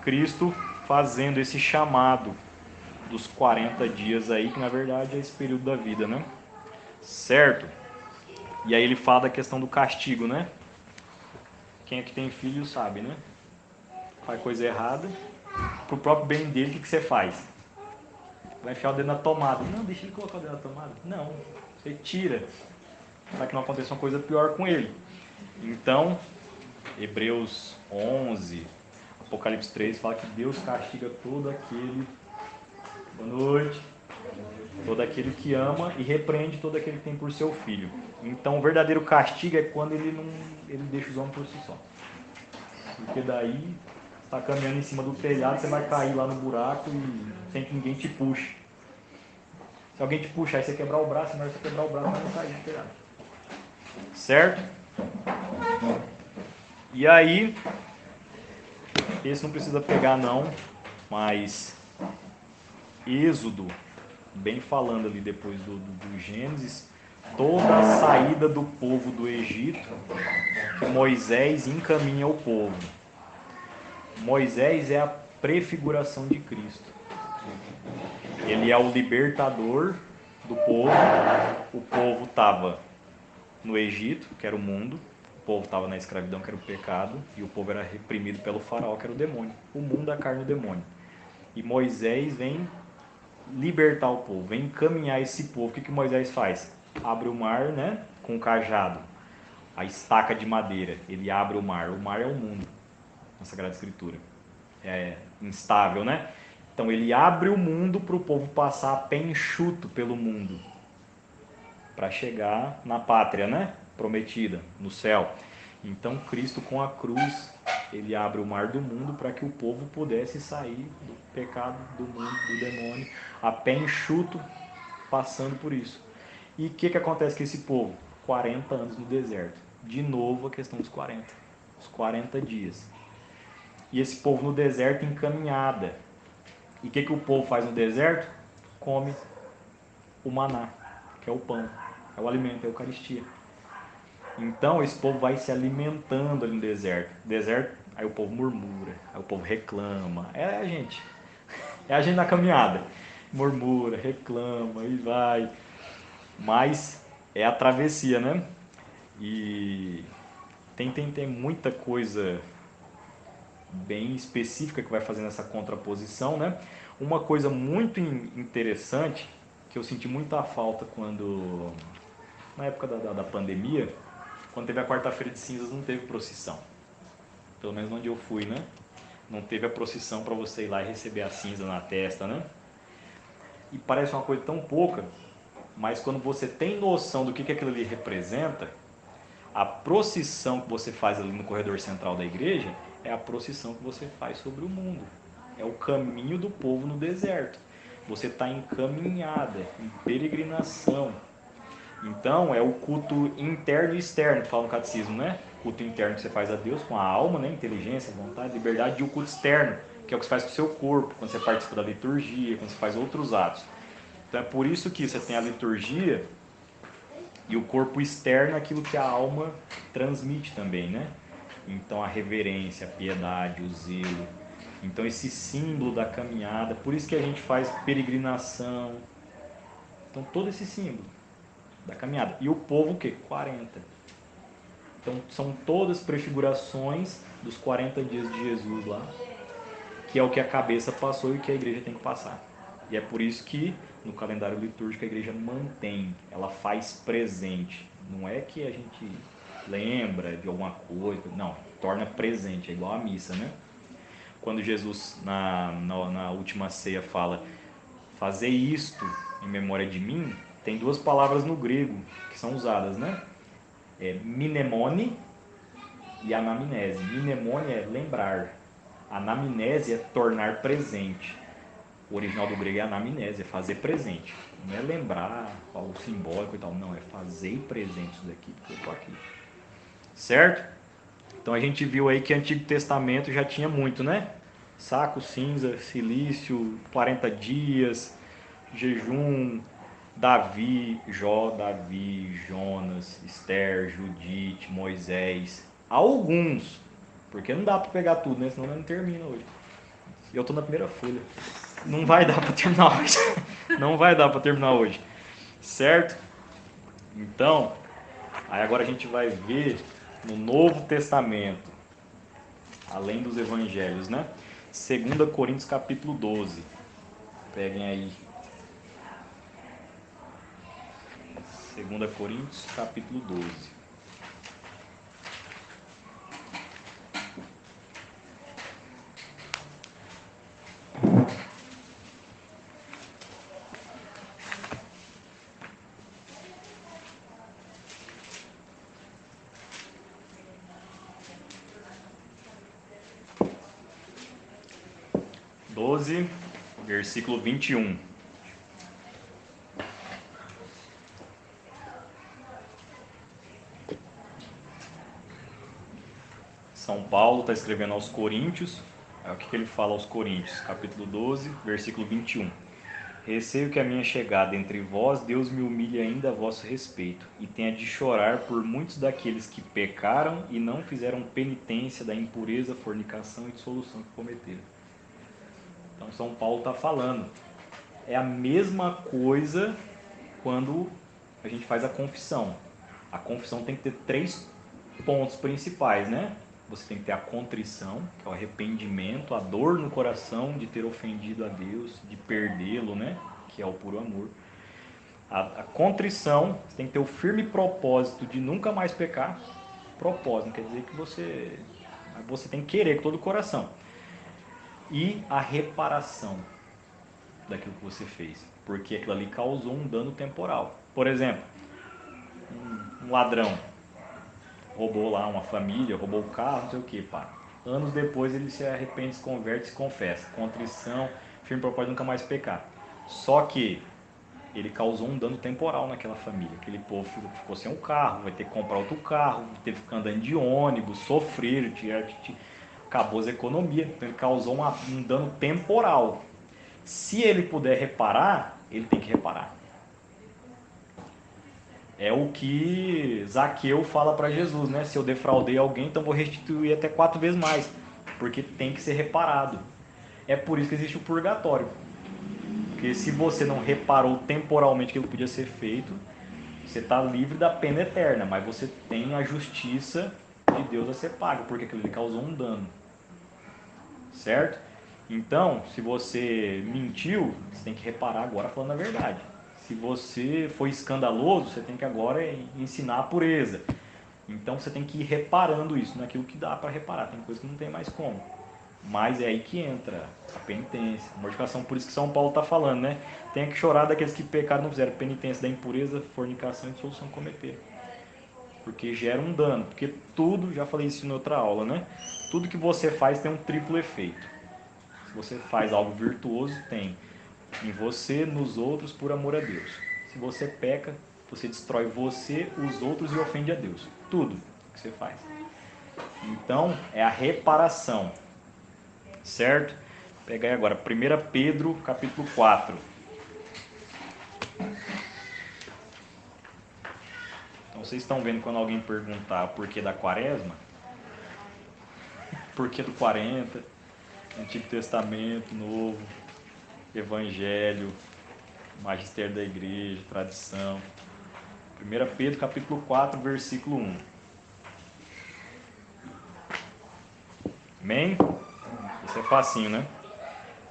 Cristo fazendo esse chamado dos 40 dias aí, que na verdade é esse período da vida, né? Certo? E aí ele fala da questão do castigo, né? Quem é que tem filho sabe, né? Faz coisa errada, pro próprio bem dele, o que você faz? Vai enfiar o dedo na tomada. Não, deixa ele colocar o dedo na tomada. Não, você tira, para que não aconteça uma coisa pior com ele. Então, Hebreus 11, Apocalipse 3 fala que Deus castiga todo aquele, boa noite, todo aquele que ama e repreende todo aquele que tem por seu filho. Então o verdadeiro castigo é quando ele deixa os homens por si só. Porque daí você está caminhando em cima do telhado, você vai cair lá no buraco e sem que ninguém te puxe. Se alguém te puxar e você quebrar o braço, melhor você quebrar o braço para não cair do telhado. Certo? E aí, esse não precisa pegar não, mas Êxodo, bem falando ali depois do Gênesis, toda a saída do povo do Egito, que Moisés encaminha o povo. Moisés é a prefiguração de Cristo. Ele é o libertador do povo. O povo estava no Egito, que era o mundo. O povo estava na escravidão, que era o pecado. E o povo era reprimido pelo faraó, que era o demônio. O mundo, a carne e o demônio. E Moisés vem libertar o povo, vem encaminhar esse povo. O que Moisés faz? Abre o mar, né, com o cajado, a estaca de madeira. Ele abre o mar. O mar é o mundo, na Sagrada Escritura. É instável, né? Então ele abre o mundo para o povo passar a pé enxuto pelo mundo, para chegar na pátria, né, prometida, no céu. Então Cristo, com a cruz, ele abre o mar do mundo para que o povo pudesse sair do pecado, do mundo, do demônio, a pé enxuto, passando por isso. E o que acontece com esse povo? 40 anos no deserto. De novo a questão dos 40. Os 40 dias. E esse povo no deserto encaminhada. E o que o povo faz no deserto? Come o maná, que é o pão, é o alimento, é a Eucaristia. Então esse povo vai se alimentando ali no deserto. Deserto, aí o povo murmura, aí o povo reclama. É a gente na caminhada. Murmura, reclama e vai. Mas é a travessia, né? E tem muita coisa bem específica que vai fazendo essa contraposição, né? Uma coisa muito interessante, que eu senti muita falta quando, na época da pandemia, quando teve a quarta-feira de cinzas, não teve procissão. Pelo menos onde eu fui, né? Não teve a procissão para você ir lá e receber a cinza na testa, né? E parece uma coisa tão pouca, Mas quando você tem noção do que aquilo ali representa, a procissão que você faz ali no corredor central da igreja é a procissão que você faz sobre o mundo. É o caminho do povo no deserto. Você está em caminhada, em peregrinação. Então, é o culto interno e externo, que fala no catecismo, né? O culto interno que você faz a Deus com a alma, né? Inteligência, vontade, liberdade, e o culto externo, que é o que você faz com o seu corpo, quando você participa da liturgia, quando você faz outros atos. Então, é por isso que você tem a liturgia e o corpo externo, aquilo que a alma transmite também, né? Então, a reverência, a piedade, o zelo. Então, esse símbolo da caminhada, por isso que a gente faz peregrinação. Então, todo esse símbolo da caminhada. E o povo o quê? 40. Então são todas prefigurações dos 40 dias de Jesus lá, que é o que a cabeça passou e que a igreja tem que passar. E é por isso que no calendário litúrgico a igreja mantém, ela faz presente. Não é que a gente lembra de alguma coisa, não, torna presente, é igual a missa, né? Quando Jesus na última ceia fala, fazer isto em memória de mim, tem duas palavras no grego que são usadas, né? É mnemone e anamnese. Mnemone é lembrar. Anamnese é tornar presente. O original do grego é anamnese, é fazer presente. Não é lembrar algo simbólico e tal, não, é fazer presente isso daqui, porque eu estou aqui. Certo? Então a gente viu aí que o Antigo Testamento já tinha muito, né? Saco, cinza, silício, 40 dias, jejum, Davi, Jonas, Esther, Judite, Moisés. Alguns, porque não dá para pegar tudo, né? Senão não termina hoje. Eu estou na primeira folha. Não vai dar para terminar hoje. Não vai dar para terminar hoje. Certo? Então, aí agora a gente vai ver no Novo Testamento, além dos evangelhos, né? 2 Coríntios capítulo 12. Peguem aí. 2 Coríntios capítulo 12. Versículo 21. São Paulo está escrevendo aos Coríntios. O que ele fala aos Coríntios? Capítulo 12, versículo 21. Receio que a minha chegada entre vós, Deus me humilhe ainda a vosso respeito, e tenha de chorar por muitos daqueles que pecaram e não fizeram penitência da impureza, fornicação e dissolução que cometeram. Então São Paulo está falando. É a mesma coisa quando a gente faz a confissão. A confissão tem que ter 3 pontos principais, né? Você tem que ter a contrição, que é o arrependimento, a dor no coração de ter ofendido a Deus, de perdê-lo, né? Que é o puro amor. A contrição, você tem que ter o firme propósito de nunca mais pecar. Propósito, não quer dizer que você tem que querer com todo o coração. E a reparação daquilo que você fez, porque aquilo ali causou um dano temporal. Por exemplo, um ladrão roubou lá uma família, roubou o carro, não sei o que, pá. Anos depois ele se arrepende, se converte, se confessa. Contrição, firme propósito de nunca mais pecar. Só que ele causou um dano temporal naquela família. Aquele povo ficou sem um carro, vai ter que comprar outro carro, teve que ficar andando de ônibus, sofrer, acabou as economias. Então ele causou um dano temporal. Se ele puder reparar, ele tem que reparar. É o que Zaqueu fala para Jesus, né? Se eu defraudei alguém, então vou restituir até 4 vezes mais, porque tem que ser reparado. É por isso que existe o purgatório. Porque se você não reparou temporalmente aquilo que podia ser feito, você está livre da pena eterna, mas você tem a justiça de Deus a ser paga, porque aquilo lhe causou um dano. Certo? Então, se você mentiu, você tem que reparar agora falando a verdade. Se você foi escandaloso, você tem que agora ensinar a pureza. Então você tem que ir reparando isso, naquilo que dá para reparar. Tem coisa que não tem mais como. Mas é aí que entra a penitência, a mortificação. Por isso que São Paulo está falando, né? Tem que chorar daqueles que pecaram e não fizeram penitência da impureza, fornicação e dissolução cometeram. Porque gera um dano. Porque tudo, já falei isso em outra aula, né? Tudo que você faz tem um triplo efeito. Se você faz algo virtuoso, tem em você, nos outros, por amor a Deus. Se você peca, você destrói você, os outros e ofende a Deus. Tudo que você faz. Então, é a reparação. Certo? Pega aí agora, 1 Pedro, capítulo 4. Então, vocês estão vendo quando alguém perguntar o porquê da quaresma? Porquê do 40? Antigo Testamento, Novo, Evangelho, Magistério da Igreja, tradição. 1 Pedro, capítulo 4, versículo 1. Amém? Isso é facinho, né?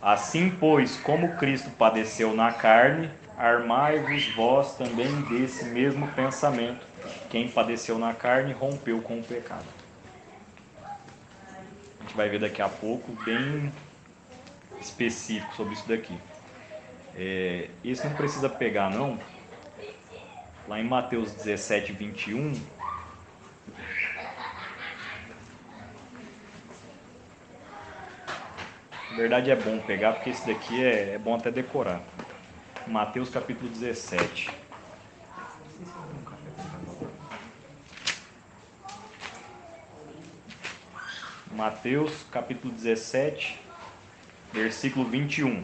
Assim, pois, como Cristo padeceu na carne, armai-vos vós também desse mesmo pensamento. Quem padeceu na carne rompeu com o pecado. A gente vai ver daqui a pouco bem específico sobre isso daqui. Isso não precisa pegar, não. Lá em Mateus 17, 21... Na verdade é bom pegar, porque esse daqui é bom até decorar. Mateus capítulo 17. Mateus capítulo 17, versículo 21.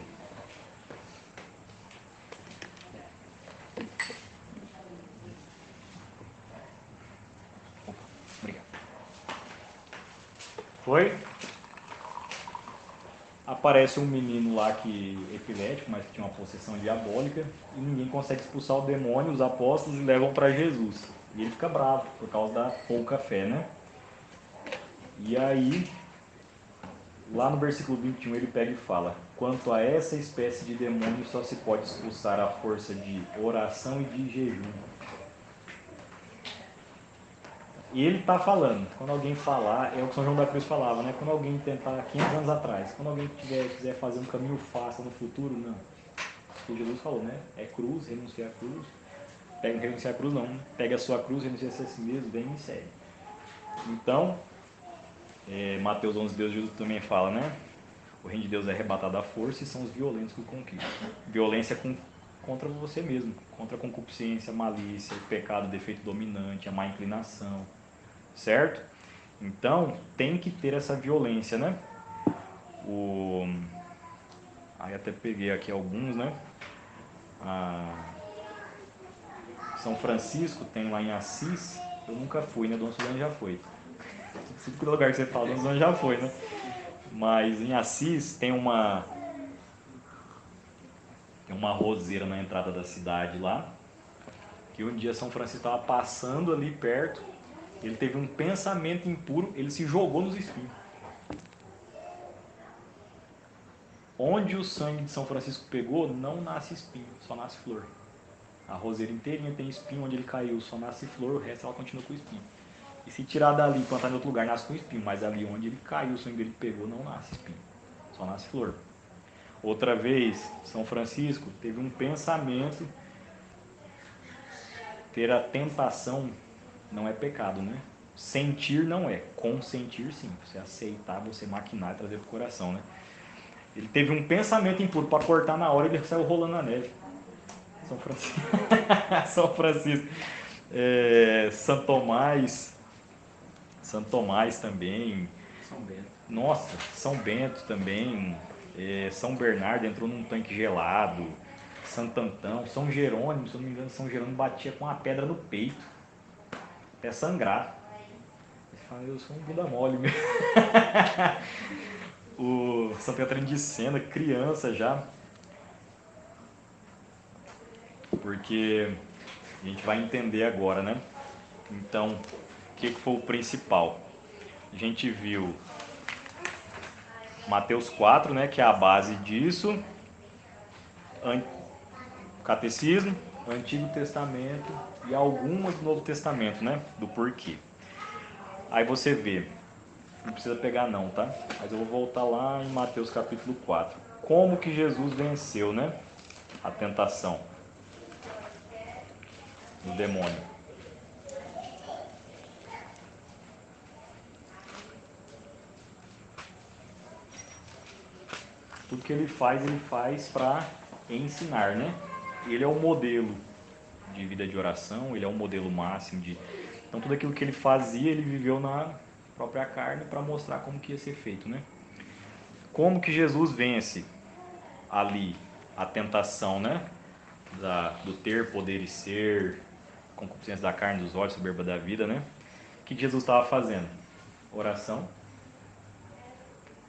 Obrigado. Foi? Aparece um menino lá que epilético, mas que tinha uma possessão diabólica, e ninguém consegue expulsar o demônio, os apóstolos e levam para Jesus. E ele fica bravo por causa da pouca fé, né? E aí, lá no versículo 21 ele pega e fala: quanto a essa espécie de demônio só se pode expulsar à força de oração e de jejum. E ele está falando, quando alguém falar, é o que São João da Cruz falava, né? Quando alguém tentar, 500 anos atrás, quando alguém quiser fazer um caminho fácil no futuro, não. O que Jesus falou, né? É cruz, renunciar à cruz. Renunciar à cruz não, pega a sua cruz, renuncia a si mesmo, vem e me segue. Então, Mateus 11, Deus Jesus também fala, né? O reino de Deus é arrebatado à força e são os violentos que o conquistam. Violência contra você mesmo, contra a concupiscência, a malícia, o pecado, o defeito dominante, a má inclinação. Certo? Então, tem que ter essa violência, né? Aí até peguei aqui alguns, né? São Francisco tem lá em Assis, eu nunca fui, né? Dona Suzana já foi. Sempre lugar que você fala, Dona Suzana já foi, né? Mas em Assis tem uma roseira na entrada da cidade lá, que um dia São Francisco estava passando ali perto, ele teve um pensamento impuro, ele se jogou nos espinhos. Onde o sangue de São Francisco pegou, não nasce espinho, só nasce flor. A roseira inteirinha tem espinho, onde ele caiu só nasce flor, o resto ela continua com espinho. E se tirar dali e plantar em outro lugar, nasce com espinho, mas ali onde ele caiu, o sangue dele pegou, não nasce espinho, só nasce flor. Outra vez, São Francisco teve um pensamento, ter a tentação não é pecado, né? Sentir não é, consentir sim, você aceitar, você maquinar e trazer para o coração, né? Ele teve um pensamento impuro para cortar na hora e ele saiu rolando na neve. São Francisco. São Francisco. São Tomás também. São Bento. Nossa, São Bento também. São Bernardo entrou num tanque gelado. Santo Antão. São Jerônimo, se eu não me engano, São Jerônimo batia com uma pedra no peito. Até sangrar. Ele fala, eu sou um bunda mole mesmo. O São Catarina de Sena, criança já. Porque a gente vai entender agora, né? Então, o que foi o principal? A gente viu Mateus 4, né, que é a base disso, Catecismo, Antigo Testamento e algumas do Novo Testamento, né, do porquê. Aí você vê Não precisa pegar não, tá? Mas eu vou voltar lá em Mateus capítulo 4. Como que Jesus venceu, né? A tentação do demônio. Tudo que ele faz para ensinar, né? Ele é o modelo de vida de oração, ele é o modelo máximo de... Então tudo aquilo que ele fazia, ele viveu na própria carne para mostrar como que ia ser feito, né? Como que Jesus vence ali a tentação, né? Do ter, poder e ser, concupiscência da carne, dos olhos, soberba da vida, né? O que Jesus estava fazendo? Oração,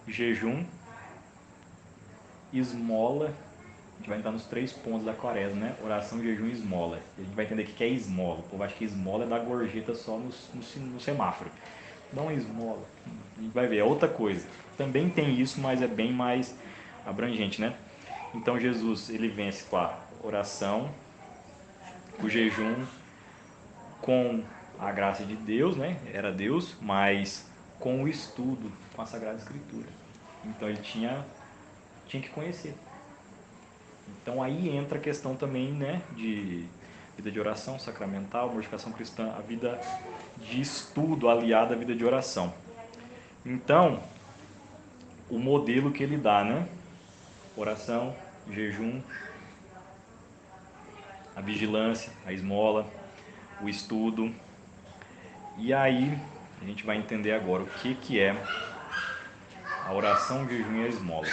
jejum, esmola. A gente vai entrar nos 3 pontos da quaresma, né? Oração, jejum e esmola. A gente vai entender o que é esmola. O povo acha que esmola é dar gorjeta só no semáforo. Dá uma esmola. A gente vai ver, é outra coisa. Também tem isso, mas é bem mais abrangente, né? Então Jesus, ele vence com a oração, o jejum, com a graça de Deus, né? Era Deus, mas com o estudo, com a Sagrada Escritura. Então ele tinha que conhecer. Então aí entra a questão também, né, de vida de oração sacramental, mortificação cristã, a vida de estudo aliada à vida de oração. Então, o modelo que ele dá, né? Oração, jejum, a vigilância, a esmola, o estudo. E aí a gente vai entender agora o que é a oração, o jejum e a esmola.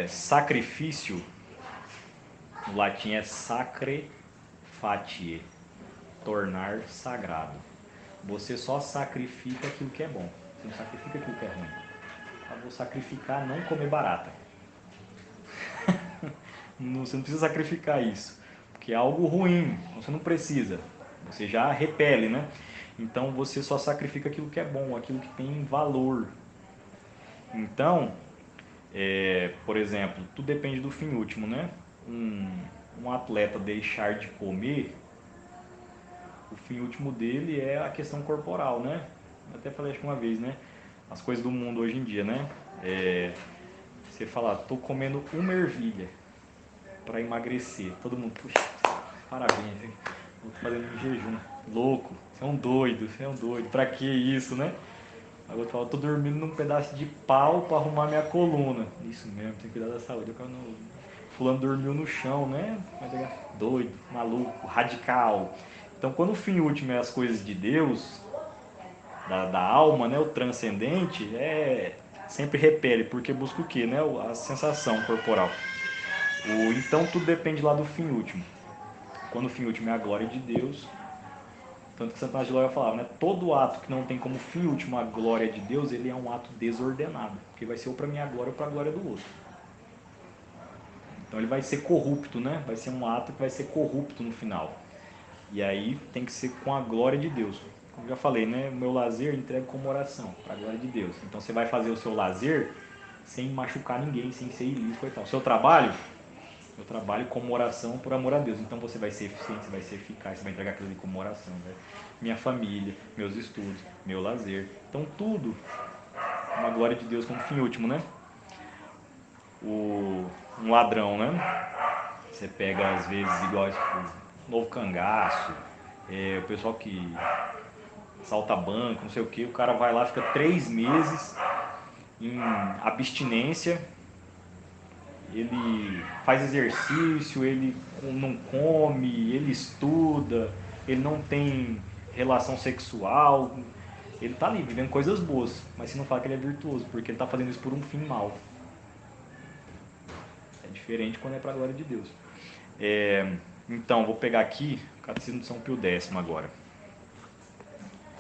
Sacrifício, no latim é sacre facie, tornar sagrado. Você só sacrifica aquilo que é bom, você não sacrifica aquilo que é ruim. Eu vou sacrificar não comer barata. Você não precisa sacrificar isso, porque é algo ruim, você não precisa, você já repele, né? Então você só sacrifica aquilo que é bom, aquilo que tem valor. Então, por exemplo, tudo depende do fim último, né? Um atleta deixar de comer, o fim último dele é a questão corporal, né? Eu até falei acho que uma vez, né? As coisas do mundo hoje em dia, né? Você falar, tô comendo uma ervilha para emagrecer. Todo mundo, puxa, parabéns, hein? Tô fazendo um jejum. Louco, você é um doido. Pra que isso, né? Agora eu falo, tô dormindo num pedaço de pau para arrumar minha coluna. Isso mesmo, tem que cuidar da saúde. Fulano dormiu no chão, né? Doido, maluco, radical. Então, quando o fim último é as coisas de Deus, da alma, né? O transcendente, sempre repele, porque busca o quê, né? A sensação corporal. Então, tudo depende lá do fim último. Quando o fim último é a glória de Deus, tanto que Santo Tomás de Lóio falava, né? Todo ato que não tem como fim último a glória de Deus, ele é um ato desordenado, porque vai ser ou para minha glória ou para a glória do outro. Então ele vai ser corrupto, né? Vai ser um ato que vai ser corrupto no final. E aí tem que ser com a glória de Deus. Como eu já falei, né? O meu lazer eu entrego como oração, para a glória de Deus. Então você vai fazer o seu lazer sem machucar ninguém, sem ser ilícito e tal. O seu trabalho, eu trabalho como oração por amor a Deus. Então você vai ser eficiente, você vai ser eficaz, você vai entregar aquilo ali como oração. Né? Minha família, meus estudos, meu lazer. Então tudo, uma glória de Deus como fim último, né? Um ladrão, né? Você pega às vezes igual o novo cangaço, o pessoal que salta banco, não sei o que, o cara vai lá, fica 3 meses em abstinência, ele faz exercício, ele não come, ele estuda, ele não tem relação sexual, ele tá ali vivendo coisas boas, mas você não fala que ele é virtuoso, porque ele tá fazendo isso por um fim mau. É diferente quando é para a glória de Deus. Então, vou pegar aqui o Catecismo de São Pio X agora.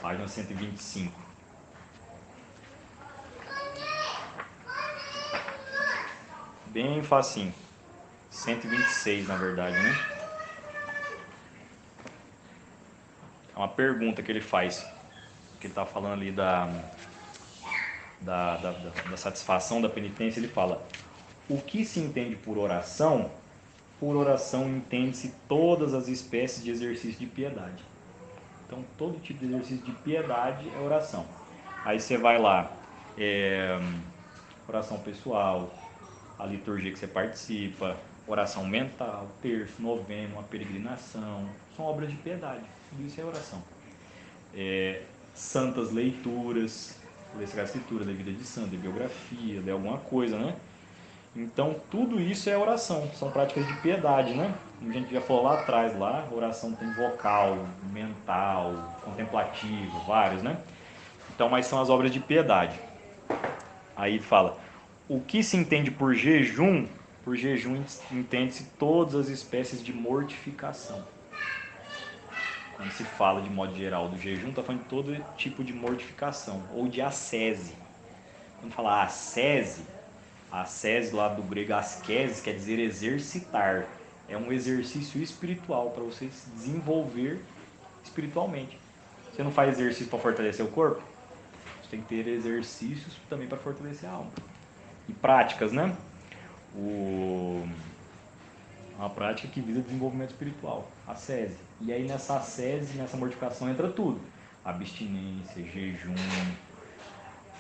Página 125. Bem facinho. 126, na verdade, né? É uma pergunta que ele faz. Que ele está falando ali da satisfação da penitência. Ele fala: o que se entende por oração? Por oração entende-se todas as espécies de exercício de piedade. Então, todo tipo de exercício de piedade é oração. Aí você vai lá, oração pessoal, a liturgia que você participa, oração mental, terço, novena, uma peregrinação, são obras de piedade, tudo isso é oração. Santas leituras, ler Sagrada Escritura, ler vida de santo, ler biografia, ler alguma coisa, né? Então, tudo isso é oração, são práticas de piedade, né? Como a gente já falou lá atrás, oração tem vocal, mental, contemplativo, vários, né? Então, mas são as obras de piedade. Aí fala, o que se entende por jejum entende-se todas as espécies de mortificação. Quando se fala de modo geral do jejum, está falando de todo tipo de mortificação, ou de ascese. Quando fala ascese lá do grego askesis quer dizer exercitar. É um exercício espiritual para você se desenvolver espiritualmente. Você não faz exercício para fortalecer o corpo? Você tem que ter exercícios também para fortalecer a alma. E práticas, né? Uma prática que visa desenvolvimento espiritual, ascese. E aí nessa ascese, nessa mortificação entra tudo. Abstinência, jejum.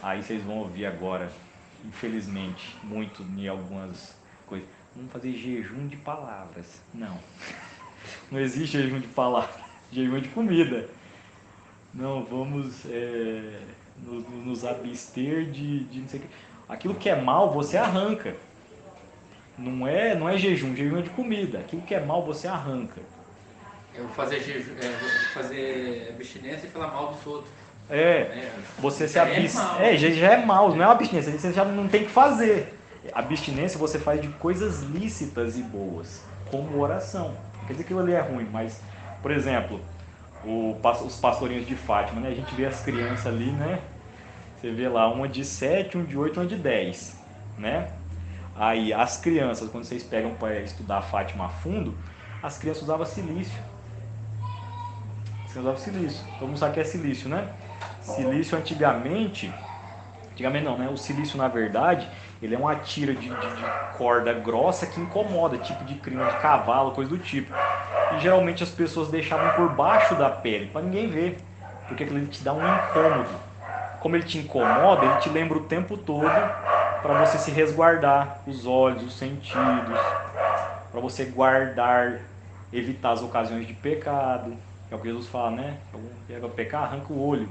Aí vocês vão ouvir agora, infelizmente, muito em algumas coisas. Vamos fazer jejum de palavras. Não. Não existe jejum de palavras. Jejum de comida. Não, vamos nos abster de não sei o que. Aquilo que é mal, você arranca. Não é jejum é de comida. Aquilo que é mal, você arranca. Eu vou fazer jejum, vou fazer abstinência e falar mal dos outros. Você se abstém. Já é mal, não é uma abstinência, você já não tem que fazer. Abstinência você faz de coisas lícitas e boas, como oração. Não quer dizer que aquilo ali é ruim, mas, por exemplo, os pastorinhos de Fátima, né? A gente vê as crianças ali, né? Você vê lá uma de 7, uma de 8, uma de 10, né? Aí as crianças, quando vocês pegam para estudar Fátima a fundo, as crianças usavam silício. Todo mundo sabe que é silício, né? Silício antigamente não, né? O silício, na verdade, ele é uma tira de corda grossa que incomoda, tipo de crina de cavalo, coisa do tipo. E geralmente as pessoas deixavam por baixo da pele, para ninguém ver, porque aquilo te dá um incômodo. Como ele te incomoda, ele te lembra o tempo todo para você se resguardar os olhos, os sentidos, para você guardar, evitar as ocasiões de pecado. É o que Jesus fala, né? Pega pecar, arranca o olho.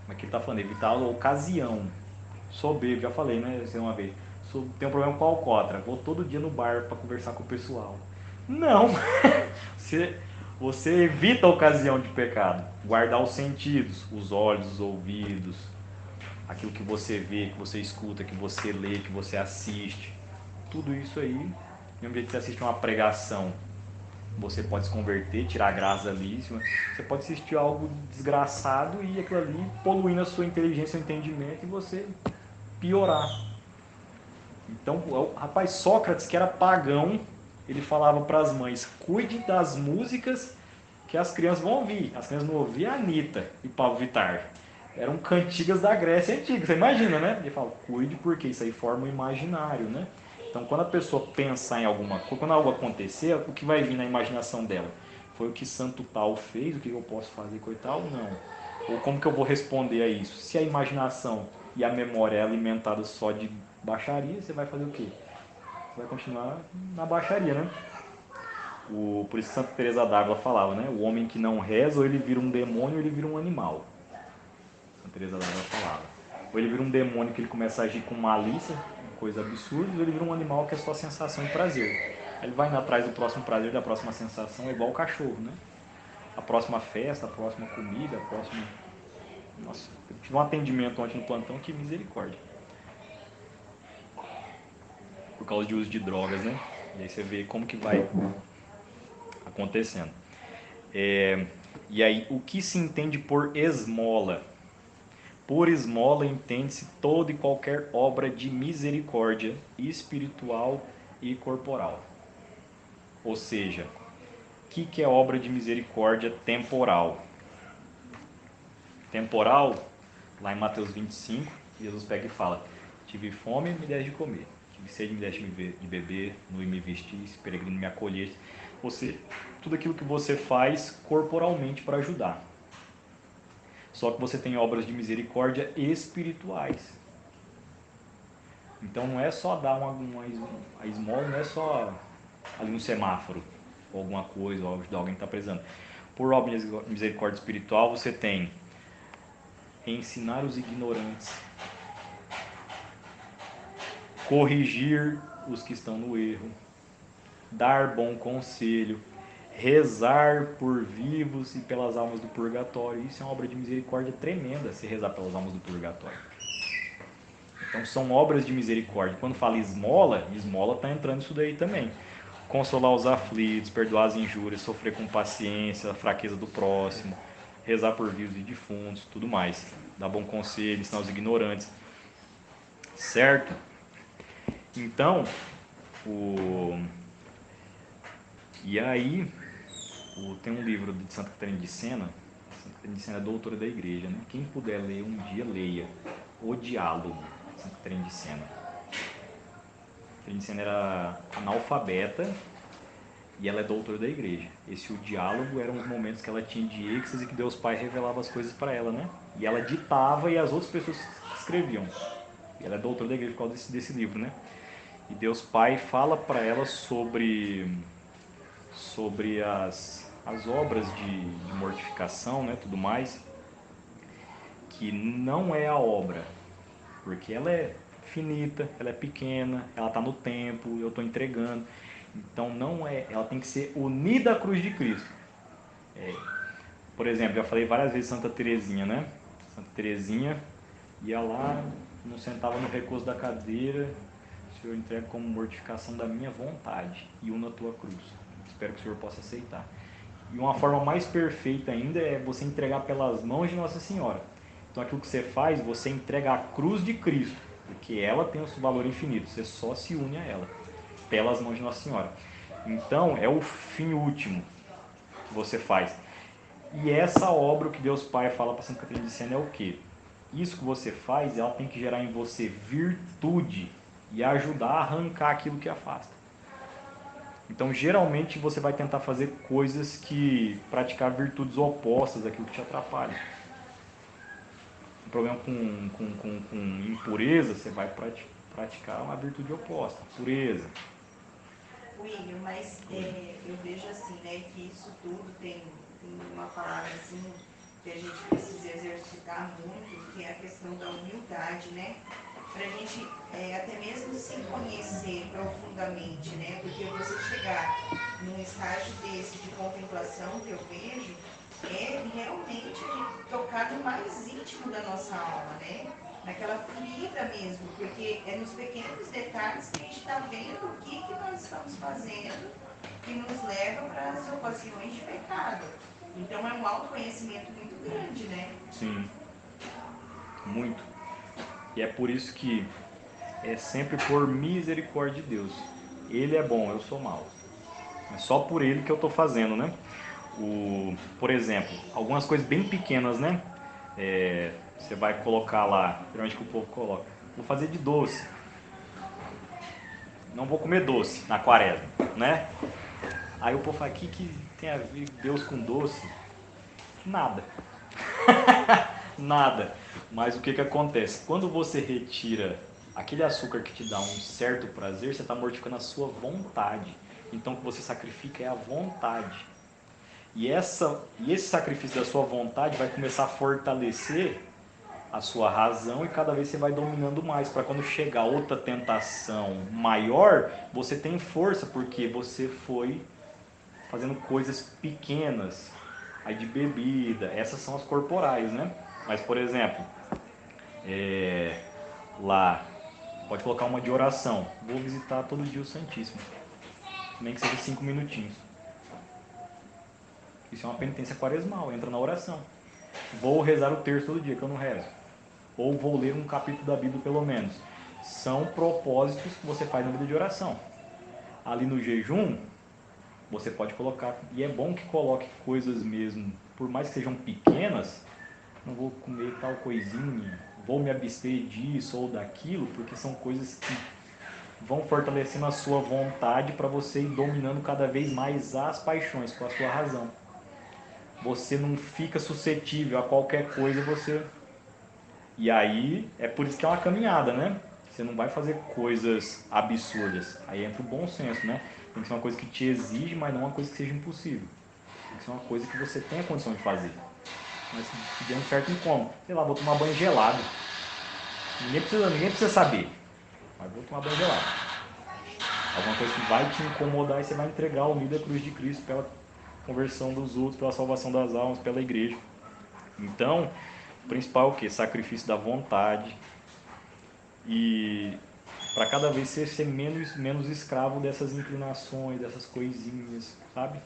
Mas que ele está falando, evitar a ocasião. Soberbo, já falei, né? Uma vez. Tem um problema com a alcoólatra. Vou todo dia no bar para conversar com o pessoal. Não! Você evita a ocasião de pecado. Guardar os sentidos, os olhos, os ouvidos, aquilo que você vê, que você escuta, que você lê, que você assiste. Tudo isso aí, mesmo jeito que você assiste uma pregação, você pode se converter, tirar a graça ali. Você pode assistir algo desgraçado e aquilo ali poluindo a sua inteligência, seu entendimento e você piorar. Então, o rapaz Sócrates, que era pagão, ele falava para as mães: cuide das músicas que as crianças vão ouvir. As crianças não ouviam a Anitta e Pablo Vittar. Eram cantigas da Grécia Antiga. Você imagina, né? Ele fala: cuide, porque isso aí forma um imaginário, né? Então, quando a pessoa pensar em alguma coisa, quando algo acontecer, o que vai vir na imaginação dela? Foi o que santo tal fez, o que eu posso fazer com tal? Não. Ou como que eu vou responder a isso? Se a imaginação e a memória é alimentada só de baixaria, você vai fazer o quê? Você vai continuar na baixaria, né? Por isso que Santa Teresa d'Ávila falava, né? O homem que não reza, ou ele vira um demônio, ou ele vira um animal. Santa Teresa d'Ávila falava. Ou ele vira um demônio que ele começa a agir com malícia, coisa absurda, ou ele vira um animal que é só sensação e prazer. Aí ele vai indo atrás do próximo prazer, da próxima sensação, é igual o cachorro, né? A próxima festa, a próxima comida, a próxima... Nossa, eu tive um atendimento ontem no plantão, que misericórdia. Por causa de uso de drogas, né? E aí você vê como que vai acontecendo. E aí, o que se entende por esmola? Por esmola entende-se toda e qualquer obra de misericórdia espiritual e corporal. Ou seja, o que é obra de misericórdia temporal? Temporal, lá em Mateus 25, Jesus pega e fala: tive fome e me deste de comer, tive sede e me deste de beber, nu e me vestisse, peregrino me acolheste. Ou seja, tudo aquilo que você faz corporalmente para ajudar. Só que você tem obras de misericórdia espirituais. Então não é só dar a esmola, não é só ali no semáforo, ou alguma coisa, ou ajudar alguém que está precisando. Por obra de misericórdia espiritual, você tem ensinar os ignorantes, corrigir os que estão no erro, dar bom conselho, rezar por vivos e pelas almas do purgatório. Isso é uma obra de misericórdia tremenda, se rezar pelas almas do purgatório. Então são obras de misericórdia. Quando fala esmola, esmola está entrando isso daí também. Consolar os aflitos, perdoar as injúrias, sofrer com paciência, a fraqueza do próximo, rezar por vivos e defuntos, tudo mais. Dar bom conselho, ensinar os ignorantes. Certo? Então, e aí, tem um livro de Santa Catarina de Sena. Santa Catarina de Sena é doutora da igreja, né? Quem puder ler um dia, leia O Diálogo, Santa Catarina de Sena. Catarina de Sena era analfabeta e ela é doutora da igreja. O diálogo eram os momentos que ela tinha de êxtase e que Deus Pai revelava as coisas para ela, né? E ela ditava e as outras pessoas escreviam. E ela é doutora da igreja por causa desse livro, né? E Deus Pai fala para ela sobre as obras de mortificação, né, tudo mais, que não é a obra, porque ela é finita, ela é pequena, ela está no tempo, eu estou entregando. Então não é, ela tem que ser unida à cruz de Cristo. Por exemplo, já falei várias vezes Santa Teresinha, né? Santa Teresinha ia lá, não sentava no recurso da cadeira, Senhor, entrega como mortificação da minha vontade e una a tua cruz. Espero que o Senhor possa aceitar. E uma forma mais perfeita ainda é você entregar pelas mãos de Nossa Senhora. Então aquilo que você faz, você entrega a cruz de Cristo, porque ela tem o seu valor infinito, você só se une a ela, pelas mãos de Nossa Senhora. Então é o fim último que você faz. E essa obra, o que Deus Pai fala para Santa Catarina de Sena é o quê? Isso que você faz, ela tem que gerar em você virtude e ajudar a arrancar aquilo que afasta. Então, geralmente, você vai tentar fazer coisas que praticar virtudes opostas àquilo que te atrapalha. Um problema com impureza, você vai praticar uma virtude oposta, pureza. William, mas eu vejo assim, né, que isso tudo tem uma palavra assim que a gente precisa exercitar muito, que é a questão da humildade, né? Para a gente até mesmo se conhecer profundamente, né? Porque você chegar num estágio desse de contemplação que eu vejo, é realmente a gente tocar no mais íntimo da nossa alma, né? Naquela ferida mesmo, porque é nos pequenos detalhes que a gente está vendo o que nós estamos fazendo que nos leva para as ocasiões de pecado. Então é um autoconhecimento muito grande, né? Sim, muito. E é por isso que é sempre por misericórdia de Deus. Ele é bom, eu sou mau. É só por ele que eu estou fazendo, né? Por exemplo, algumas coisas bem pequenas, né? Você vai colocar lá, geralmente que o povo coloca, vou fazer de doce. Não vou comer doce na quaresma, né? Aí o povo fala, o que tem a ver Deus com doce? Nada. Nada. Mas o que acontece? Quando você retira aquele açúcar que te dá um certo prazer, você está mortificando a sua vontade. Então o que você sacrifica é a vontade. E esse sacrifício da sua vontade vai começar a fortalecer a sua razão e cada vez você vai dominando mais, para quando chegar outra tentação maior, você tem força, porque você foi fazendo coisas pequenas, aí de bebida, essas são as corporais, né? Mas, por exemplo, lá, pode colocar uma de oração, vou visitar todo dia o Santíssimo, nem que seja 5 minutinhos. Isso é uma penitência quaresmal, entra na oração. Vou rezar o terço todo dia, que eu não rezo. Ou vou ler um capítulo da Bíblia pelo menos. São propósitos que você faz na vida de oração. Ali no jejum, você pode colocar, e é bom que coloque coisas mesmo, por mais que sejam pequenas, não vou comer tal coisinha, vou me abster disso ou daquilo, porque são coisas que vão fortalecendo a sua vontade para você ir dominando cada vez mais as paixões com a sua razão. você não fica suscetível a qualquer coisa, você... E aí, é por isso que é uma caminhada, né? Você não vai fazer coisas absurdas. Aí entra o bom senso, né? Tem que ser uma coisa que te exige, mas não uma coisa que seja impossível. Tem que ser uma coisa que você tenha condição de fazer. Mas se der um certo incômodo. Sei lá, vou tomar banho gelado. Ninguém precisa saber. Mas vou tomar banho gelado. Alguma coisa que vai te incomodar e você vai entregar o unido à cruz de Cristo pela conversão dos outros, pela salvação das almas, pela igreja. Então, o principal é o quê? Sacrifício da vontade. E para cada vez você ser menos escravo dessas inclinações, dessas coisinhas, sabe?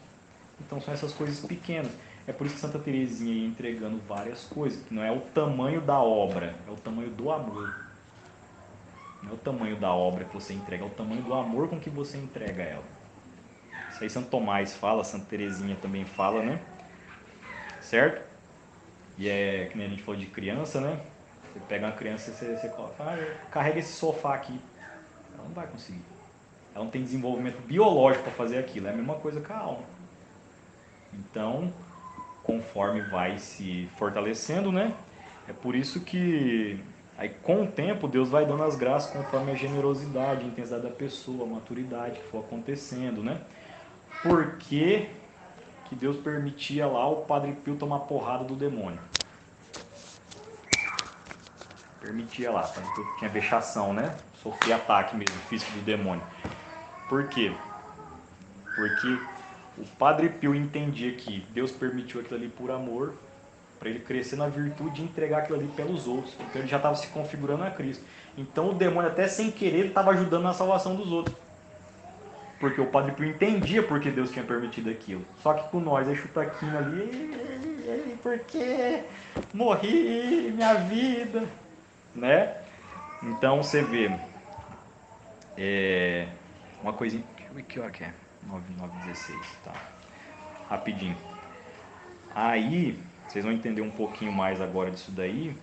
Então são essas coisas pequenas. É por isso que Santa Teresinha ia entregando várias coisas, que não é o tamanho da obra, é o tamanho do amor. Não é o tamanho da obra que você entrega, é o tamanho do amor com que você entrega ela. Isso aí Santo Tomás fala, Santa Teresinha também fala, né? Certo? E é que nem a gente falou de criança, né? Você pega uma criança e você coloca, carrega esse sofá aqui. Ela não vai conseguir. Ela não tem desenvolvimento biológico para fazer aquilo. É a mesma coisa com a alma. Então, conforme vai se fortalecendo, né? É por isso que aí com o tempo Deus vai dando as graças conforme a generosidade, a intensidade da pessoa, a maturidade que for acontecendo, né? Por que que Deus permitia lá o Padre Pio tomar porrada do demônio? Permitia lá, tinha vexação, né? Sofria ataque mesmo, físico do demônio. Por quê? Porque o Padre Pio entendia que Deus permitiu aquilo ali por amor, para ele crescer na virtude de entregar aquilo ali pelos outros. Então ele já estava se configurando a Cristo. Então o demônio, até sem querer, estava ajudando na salvação dos outros. Porque o Padre Pio entendia porque Deus tinha permitido aquilo. Só que com nós, é chutaquinho ali, porque morri, minha vida, né? Então você vê, uma coisinha, que hora que é? 9h16, tá, rapidinho. Aí, vocês vão entender um pouquinho mais agora disso daí,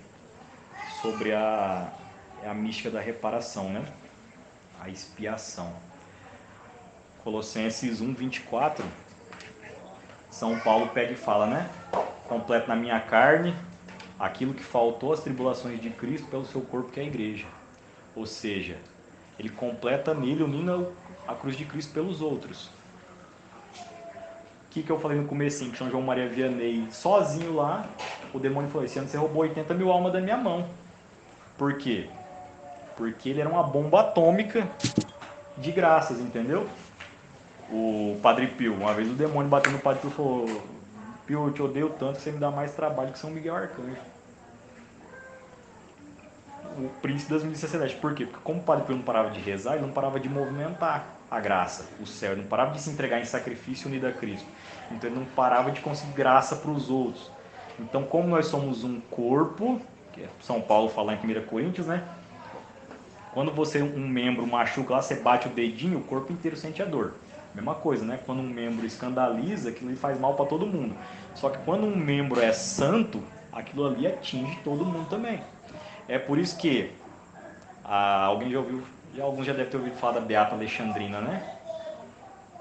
sobre a mística da reparação, né? A expiação. Colossenses 1:24, São Paulo pega e fala, né? Completo na minha carne aquilo que faltou às tribulações de Cristo pelo seu corpo, que é a igreja. Ou seja, ele completa nele, unindo a cruz de Cristo pelos outros. O que eu falei no comecinho, que São João Maria Vianney, sozinho lá, o demônio falou, esse ano você roubou 80 mil almas da minha mão. Por quê? Porque ele era uma bomba atômica de graças, entendeu? O Padre Pio, uma vez o demônio bateu no Padre Pio e falou, Pio, eu te odeio tanto que você me dá mais trabalho que São Miguel Arcanjo. O príncipe das milícias celestes. Por quê? Porque como o Padre Pio não parava de rezar, ele não parava de movimentar a graça, o céu, ele não parava de se entregar em sacrifício unido a Cristo. Então ele não parava de conseguir graça para os outros. Então, como nós somos um corpo, que é São Paulo fala em 1 Coríntios, né? Quando você, um membro machuca lá, você bate o dedinho, o corpo inteiro sente a dor. Mesma coisa, né? Quando um membro escandaliza, aquilo ali faz mal para todo mundo. Só que quando um membro é santo, aquilo ali atinge todo mundo também. É por isso que alguém já ouviu, alguns já devem ter ouvido falar da Beata Alexandrina, né?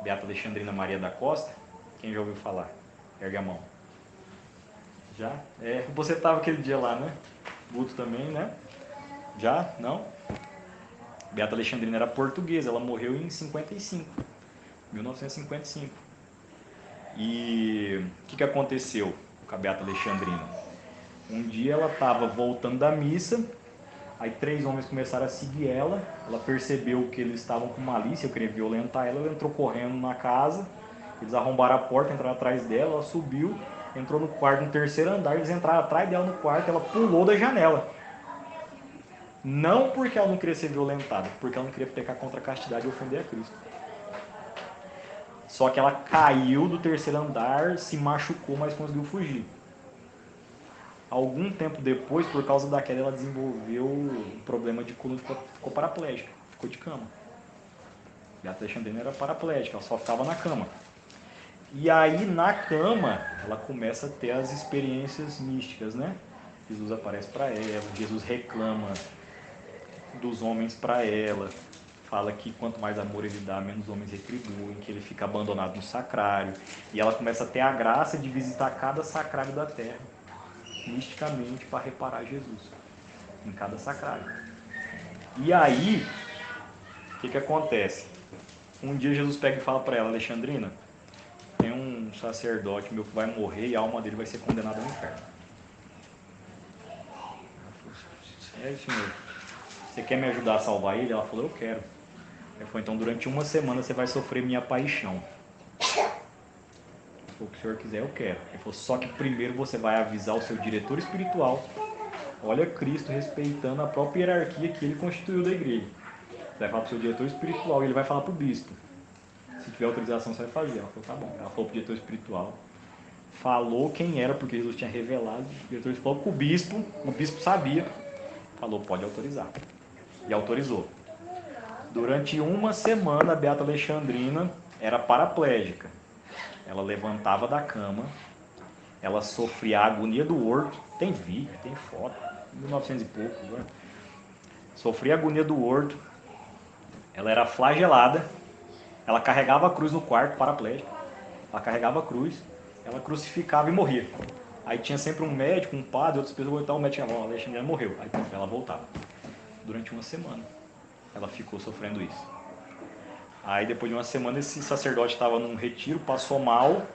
Beata Alexandrina Maria da Costa. Quem já ouviu falar? Ergue a mão. Já? Você estava aquele dia lá, né? Guto também, né? Já? Não? Beata Alexandrina era portuguesa, ela morreu em 1955. E o que aconteceu com a Beata Alexandrina? Um dia ela estava voltando da missa, aí 3 homens começaram a seguir ela, ela percebeu que eles estavam com malícia, queriam violentar ela, ela entrou correndo na casa, eles arrombaram a porta, entraram atrás dela, ela subiu, entrou no quarto, no 3º andar, eles entraram atrás dela no quarto, ela pulou da janela. Não porque ela não queria ser violentada, porque ela não queria pecar contra a castidade e ofender a Cristo. Só que ela caiu do 3º andar, se machucou, mas conseguiu fugir. Algum tempo depois, por causa da queda, ela desenvolveu um problema de coluna, ficou paraplégica, ficou de cama. Beata Alexandrina era paraplégica, ela só ficava na cama. E aí, na cama, ela começa a ter as experiências místicas, né? Jesus aparece para ela, Jesus reclama dos homens para ela. fala que quanto mais amor ele dá, menos homens retribuem, que ele fica abandonado no sacrário. E ela começa a ter a graça de visitar cada sacrário da terra, misticamente, para reparar Jesus em cada sacrário. E aí, o que acontece? Um dia Jesus pega e fala para ela: Alexandrina, tem um sacerdote meu que vai morrer e a alma dele vai ser condenada ao inferno. É, senhor, você quer me ajudar a salvar ele? Ela falou: eu quero. Ele falou: então durante uma semana você vai sofrer minha paixão. O que o senhor quiser, eu quero. Ele falou: só que primeiro você vai avisar o seu diretor espiritual. Olha Cristo respeitando a própria hierarquia que ele constituiu da igreja. Você vai falar para o seu diretor espiritual e ele vai falar para o bispo. Se tiver autorização, você vai fazer. Ela falou: tá bom. Ela falou para o diretor espiritual. Falou quem era, porque Jesus tinha revelado. O diretor falou com o bispo sabia. Falou: pode autorizar. E autorizou. Durante uma semana, a Beata Alexandrina era paraplégica. Ela levantava da cama, ela sofria a agonia do horto. Tem vídeo, tem foto, 1900 e pouco. Né? Sofria a agonia do horto. Ela era flagelada. Ela carregava a cruz no quarto, paraplégica. Ela carregava a cruz, ela crucificava e morria. Aí tinha sempre um médico, um padre, outras pessoas, então o médico falava: a Alexandrina morreu. Aí ela voltava. Durante uma semana ela ficou sofrendo isso. Aí depois de uma semana esse sacerdote estava num retiro, passou mal,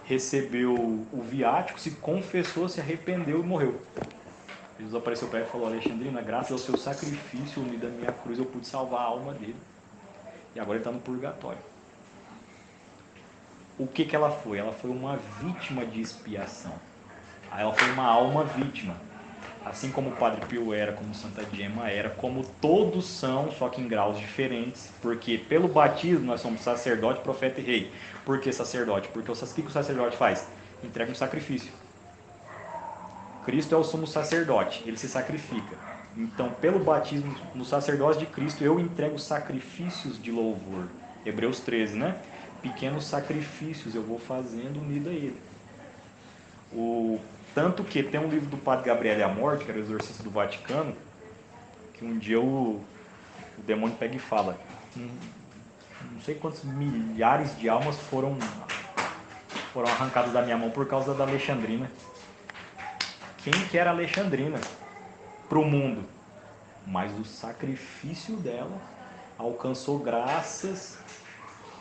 recebeu o viático, se confessou, se arrependeu e morreu. Jesus apareceu para ela e falou: Alexandrina, graças ao seu sacrifício unido à minha cruz eu pude salvar a alma dele. E agora ele está no purgatório. O que ela foi? Ela foi uma vítima de expiação. Ela foi uma alma vítima. Assim como o Padre Pio era, como Santa Gema era, como todos são, só que em graus diferentes, porque pelo batismo nós somos sacerdote, profeta e rei. Por que sacerdote? Porque o que o sacerdote faz? Entrega um sacrifício. Cristo é o sumo sacerdote, ele se sacrifica. Então, pelo batismo, no sacerdócio de Cristo, eu entrego sacrifícios de louvor. Hebreus 13, né? Pequenos sacrifícios eu vou fazendo unido a ele. Tanto que tem um livro do Padre Gabriel e a Morte, que era o exorcista do Vaticano, que um dia o demônio pega e fala: não sei quantos milhares de almas foram arrancadas da minha mão por causa da Alexandrina. Quem que era a Alexandrina para o mundo? Mas o sacrifício dela alcançou graças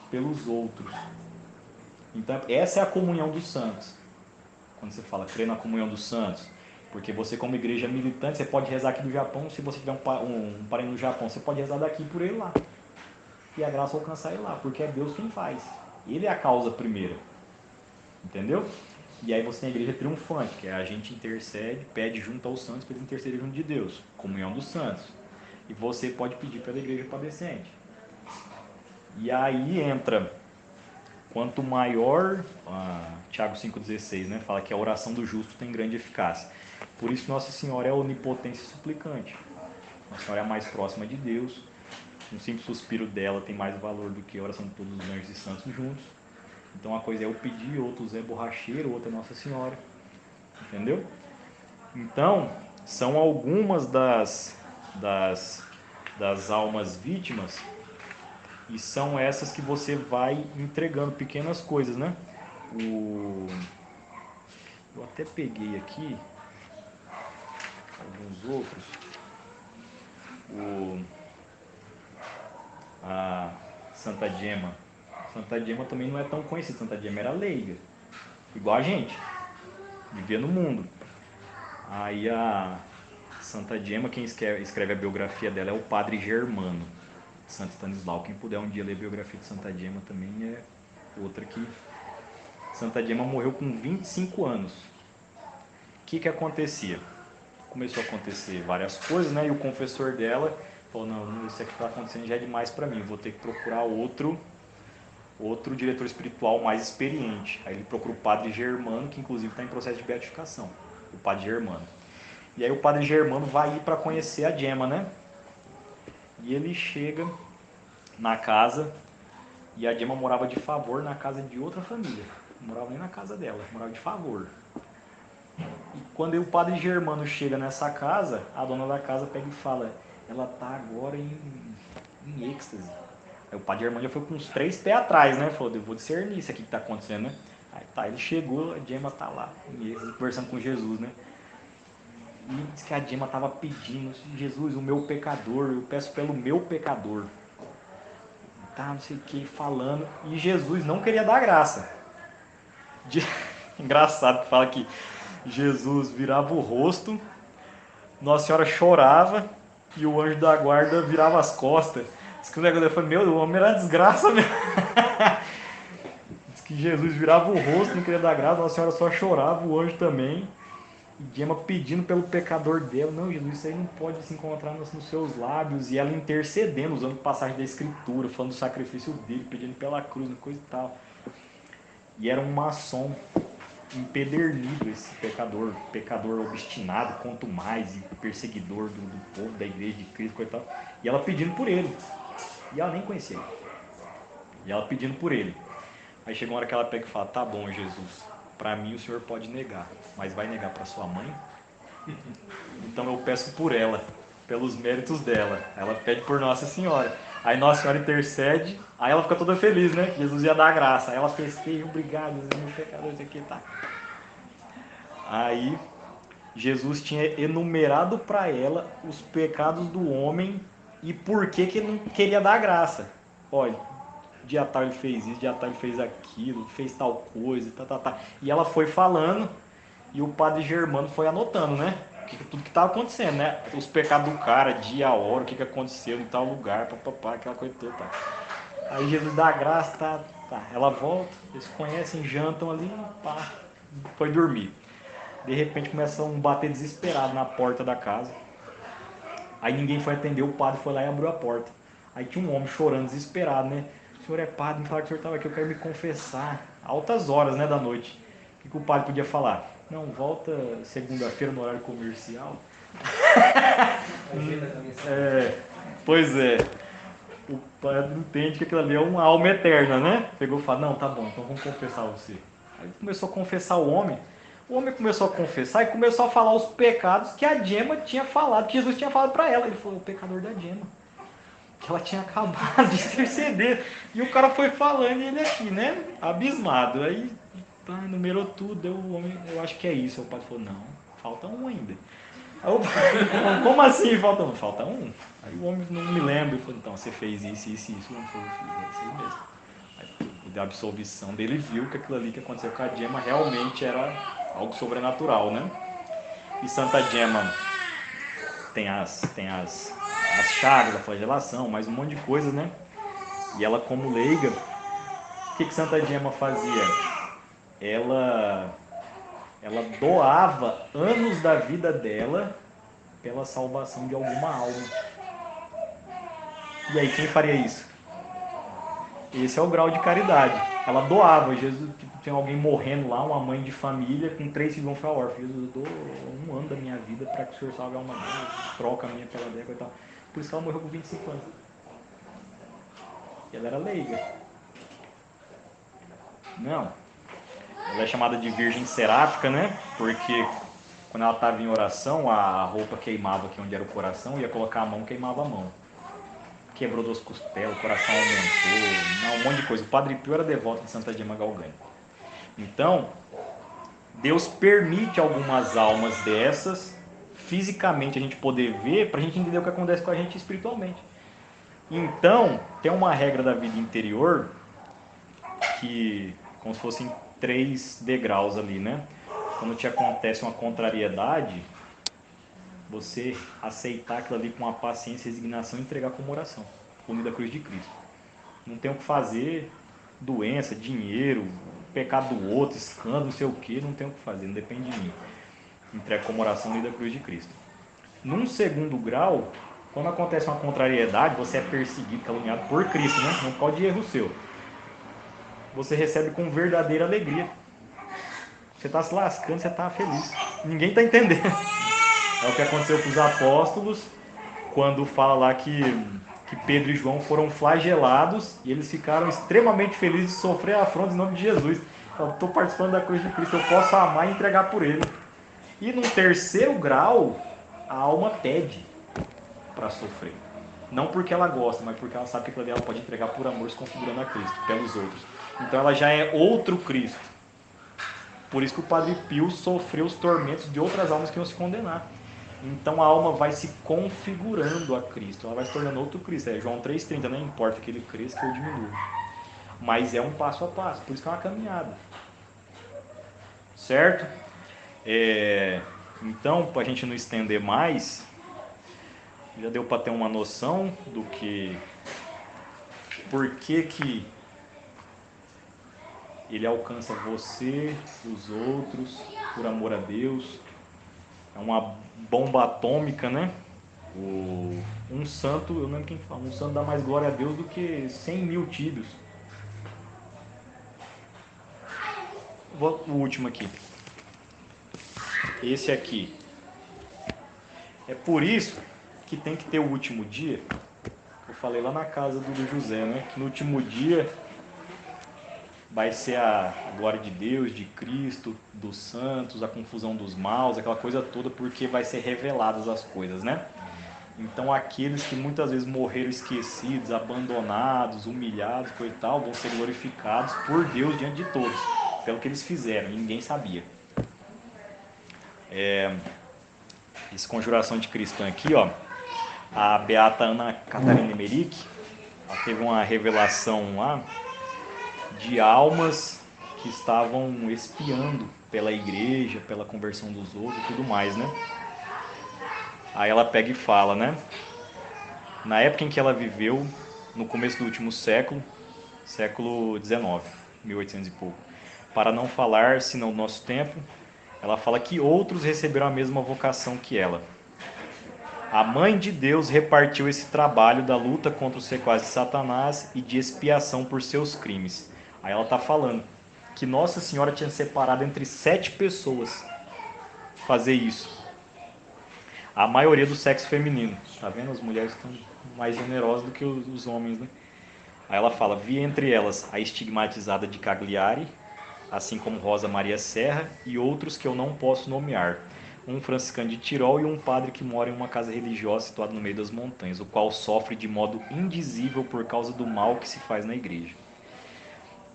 pelos outros. Então essa é a comunhão dos santos. Quando você fala crer na comunhão dos santos, porque você como igreja militante, você pode rezar aqui do Japão, se você tiver um parente no Japão, você pode rezar daqui por ele lá. E a graça alcançar ele lá, porque é Deus quem faz. Ele é a causa primeira. Entendeu? E aí você tem a igreja triunfante, que é a gente intercede, pede junto aos santos para eles intercederem junto de Deus. Comunhão dos santos. E você pode pedir pela igreja padecente. E aí entra, quanto maior, Tiago 5,16, né, fala que a oração do justo tem grande eficácia. Por isso Nossa Senhora é a onipotência suplicante. Nossa Senhora é a mais próxima de Deus. Um simples suspiro dela tem mais valor do que a oração de todos os anjos e santos juntos. Então uma coisa é eu pedir, outro é borracheiro, outra é Nossa Senhora. Entendeu? Então, são algumas das almas vítimas, e são essas que você vai entregando pequenas coisas, né? Eu até peguei aqui alguns outros. A Santa Gema. Santa Gema também não é tão conhecida. Santa Gema era leiga, igual a gente, vivia no mundo. Aí a Santa Gema, quem escreve a biografia dela é o Padre Germano, Santo Stanislau. Quem puder um dia ler a biografia de Santa Gema também é outra que... Santa Gema morreu com 25 anos. O que acontecia? Começou a acontecer várias coisas, né? E o confessor dela falou: não, isso aqui está acontecendo já é demais para mim, vou ter que procurar outro diretor espiritual mais experiente. Aí ele procura o Padre Germano, que inclusive está em processo de beatificação, o Padre Germano. E aí o Padre Germano vai ir para conhecer a Gema, né? E ele chega na casa, e a Gema morava de favor na casa de outra família. Não morava nem na casa dela, morava de favor. E quando o Padre Germano chega nessa casa, a dona da casa pega e fala: ela tá agora em êxtase. Aí o padre Germano já foi com uns 3 pés atrás, né? Falou, eu vou discernir isso aqui que tá acontecendo, né? Aí tá, ele chegou, a Gemma tá lá, em êxtase, conversando com Jesus, né? E diz que a Gemma tava pedindo, Jesus, o meu pecador, eu peço pelo meu pecador. Tá, não sei o que, falando. E Jesus não queria dar graça. Engraçado que fala que Jesus virava o rosto, Nossa Senhora chorava e o anjo da guarda virava as costas. Diz que o negócio foi, meu, o homem era uma desgraça mesmo. Diz que Jesus virava o rosto, não queria dar graça, Nossa Senhora só chorava, o anjo também. E Gemma pedindo pelo pecador dela, não, Jesus, isso aí não pode se encontrar nos seus lábios. E ela intercedendo, usando passagem da Escritura, falando do sacrifício dele, pedindo pela cruz, coisa e tal. E era um maçom empedernido esse pecador obstinado, quanto mais, e perseguidor do povo, da igreja de Cristo, coisa e tal. E ela pedindo por ele. E ela nem conhecia ele. E ela pedindo por ele. Aí chegou uma hora que ela pega e fala, tá bom, Jesus, para mim o senhor pode negar, mas vai negar para sua mãe? Então eu peço por ela, pelos méritos dela. Ela pede por Nossa Senhora. Aí Nossa Senhora intercede, aí ela fica toda feliz, né? Jesus ia dar graça. Aí ela festeja, obrigado, meu pecador, isso aqui, tá. Aí Jesus tinha enumerado para ela os pecados do homem e por que ele não queria dar graça. Olha, dia tal ele fez isso, dia tal ele fez aquilo, fez tal coisa, tá. E ela foi falando e o padre Germano foi anotando, né? Tudo que estava acontecendo, né? Os pecados do cara, dia, hora, o que aconteceu em tal lugar, papapá, aquela coisa toda. Tá. Aí Jesus dá graça, tá. Ela volta, eles conhecem, jantam ali, pá, foi dormir. De repente começa um bater desesperado na porta da casa. Aí ninguém foi atender, o padre foi lá e abriu a porta. Aí tinha um homem chorando, desesperado, né? O senhor é padre, me fala que o senhor estava aqui, eu quero me confessar. Altas horas, né, da noite. O que o padre podia falar? Não, volta segunda-feira no horário comercial. Pois é. O padre entende que aquilo ali é uma alma eterna, né? Pegou e falou, não, tá bom, então vamos confessar você. Aí começou a confessar o homem. O homem começou a confessar e começou a falar os pecados que a Gemma tinha falado, que Jesus tinha falado para ela. Ele falou, o pecador da Gemma. Que ela tinha acabado de interceder. E o cara foi falando e ele aqui, né? Abismado. Aí, pá, numerou tudo. O homem, eu acho que é isso. O padre falou, não, falta um ainda. Aí o padre, como assim falta um? Falta um. Aí o homem não me lembra. Ele falou, então, você fez isso. O homem falou, é isso aí mesmo. Aí, da absolvição dele, viu que aquilo ali que aconteceu com a Gemma realmente era algo sobrenatural, né? E Santa Gemma tem as chagas, a flagelação, mais um monte de coisas, né? E ela, como leiga, o que Santa Gemma fazia? Ela doava anos da vida dela pela salvação de alguma alma. E aí, quem faria isso? Esse é o grau de caridade. Ela doava. Jesus, tinha alguém morrendo lá, uma mãe de família, com 3 filhos, vão ficar órfãos. Jesus, eu dou 1 ano da minha vida para que o senhor salve a alma dela, troca a minha pela dela e tal. Por isso que ela morreu com 25 anos. E ela era leiga. Não. Ela é chamada de virgem seráfica, né? Porque quando ela estava em oração, a roupa queimava aqui onde era o coração, ia colocar a mão, queimava a mão. Quebrou 2 costelas, o coração aumentou, um monte de coisa. O Padre Pio era devoto de Santa Gemma Galgani. Então, Deus permite algumas almas dessas, fisicamente a gente poder ver, para a gente entender o que acontece com a gente espiritualmente. Então, tem uma regra da vida interior, que como se fossem 3 degraus ali, né? Quando te acontece uma contrariedade, você aceitar aquilo ali com a paciência, resignação e entregar como oração, unido da cruz de Cristo. Não tem o que fazer, doença, dinheiro, pecado do outro, escândalo, não sei o que, não tem o que fazer, não depende de mim. Entrega como oração, unido da cruz de Cristo. Num segundo grau, quando acontece uma contrariedade, você é perseguido, caluniado por Cristo, né? Não pode erro seu. Você recebe com verdadeira alegria. Você está se lascando, você está feliz. Ninguém está entendendo. É o que aconteceu com os apóstolos, quando fala lá que Pedro e João foram flagelados e eles ficaram extremamente felizes de sofrer afrontas em nome de Jesus. Eu estou participando da cruz de Cristo, eu posso amar e entregar por ele. E no terceiro grau, a alma pede. para sofrer. Não porque ela gosta, mas porque ela sabe que aquilo ali ela pode entregar por amor, se configurando a Cristo, pelos outros. Então ela já é outro Cristo. Por isso que o Padre Pio sofreu os tormentos de outras almas que iam se condenar. Então a alma vai se configurando a Cristo, ela vai se tornando outro Cristo. É João 3,30, não importa que ele cresça, que eu diminua. Mas é um passo a passo, por isso que é uma caminhada. Certo? Então, para a gente não estender mais, já deu para ter uma noção do que, por que ele alcança você, os outros, por amor a Deus. É uma bomba atômica, né? Um santo, eu não lembro quem fala, um santo dá mais glória a Deus do que 100 mil tíbios. O último aqui. Esse aqui. É por isso que tem que ter o último dia. Eu falei lá na casa do José, né? Que no último dia vai ser a glória de Deus, de Cristo, dos santos, a confusão dos maus, aquela coisa toda, porque vai ser reveladas as coisas, né? Então aqueles que muitas vezes morreram esquecidos, abandonados, humilhados, coisa e tal, vão ser glorificados por Deus diante de todos, pelo que eles fizeram, e ninguém sabia. Essa conjuração de cristã aqui, ó, a beata Ana Catarina Emmerich, ela teve uma revelação lá de almas que estavam espiando pela igreja, pela conversão dos outros e tudo mais, né? Aí ela pega e fala, né? Na época em que ela viveu, no começo do último século, século XIX, 1800 e pouco, para não falar, senão do nosso tempo, ela fala que outros receberam a mesma vocação que ela. A Mãe de Deus repartiu esse trabalho da luta contra os sequazes de Satanás e de expiação por seus crimes. Aí ela está falando que Nossa Senhora tinha separado entre 7 pessoas fazer isso. A maioria do sexo feminino. Tá vendo? As mulheres estão mais generosas do que os homens, né? Aí ela fala, vi entre elas a estigmatizada de Cagliari, assim como Rosa Maria Serra e outros que eu não posso nomear. Um franciscano de Tirol e um padre que mora em uma casa religiosa situada no meio das montanhas, o qual sofre de modo indizível por causa do mal que se faz na igreja.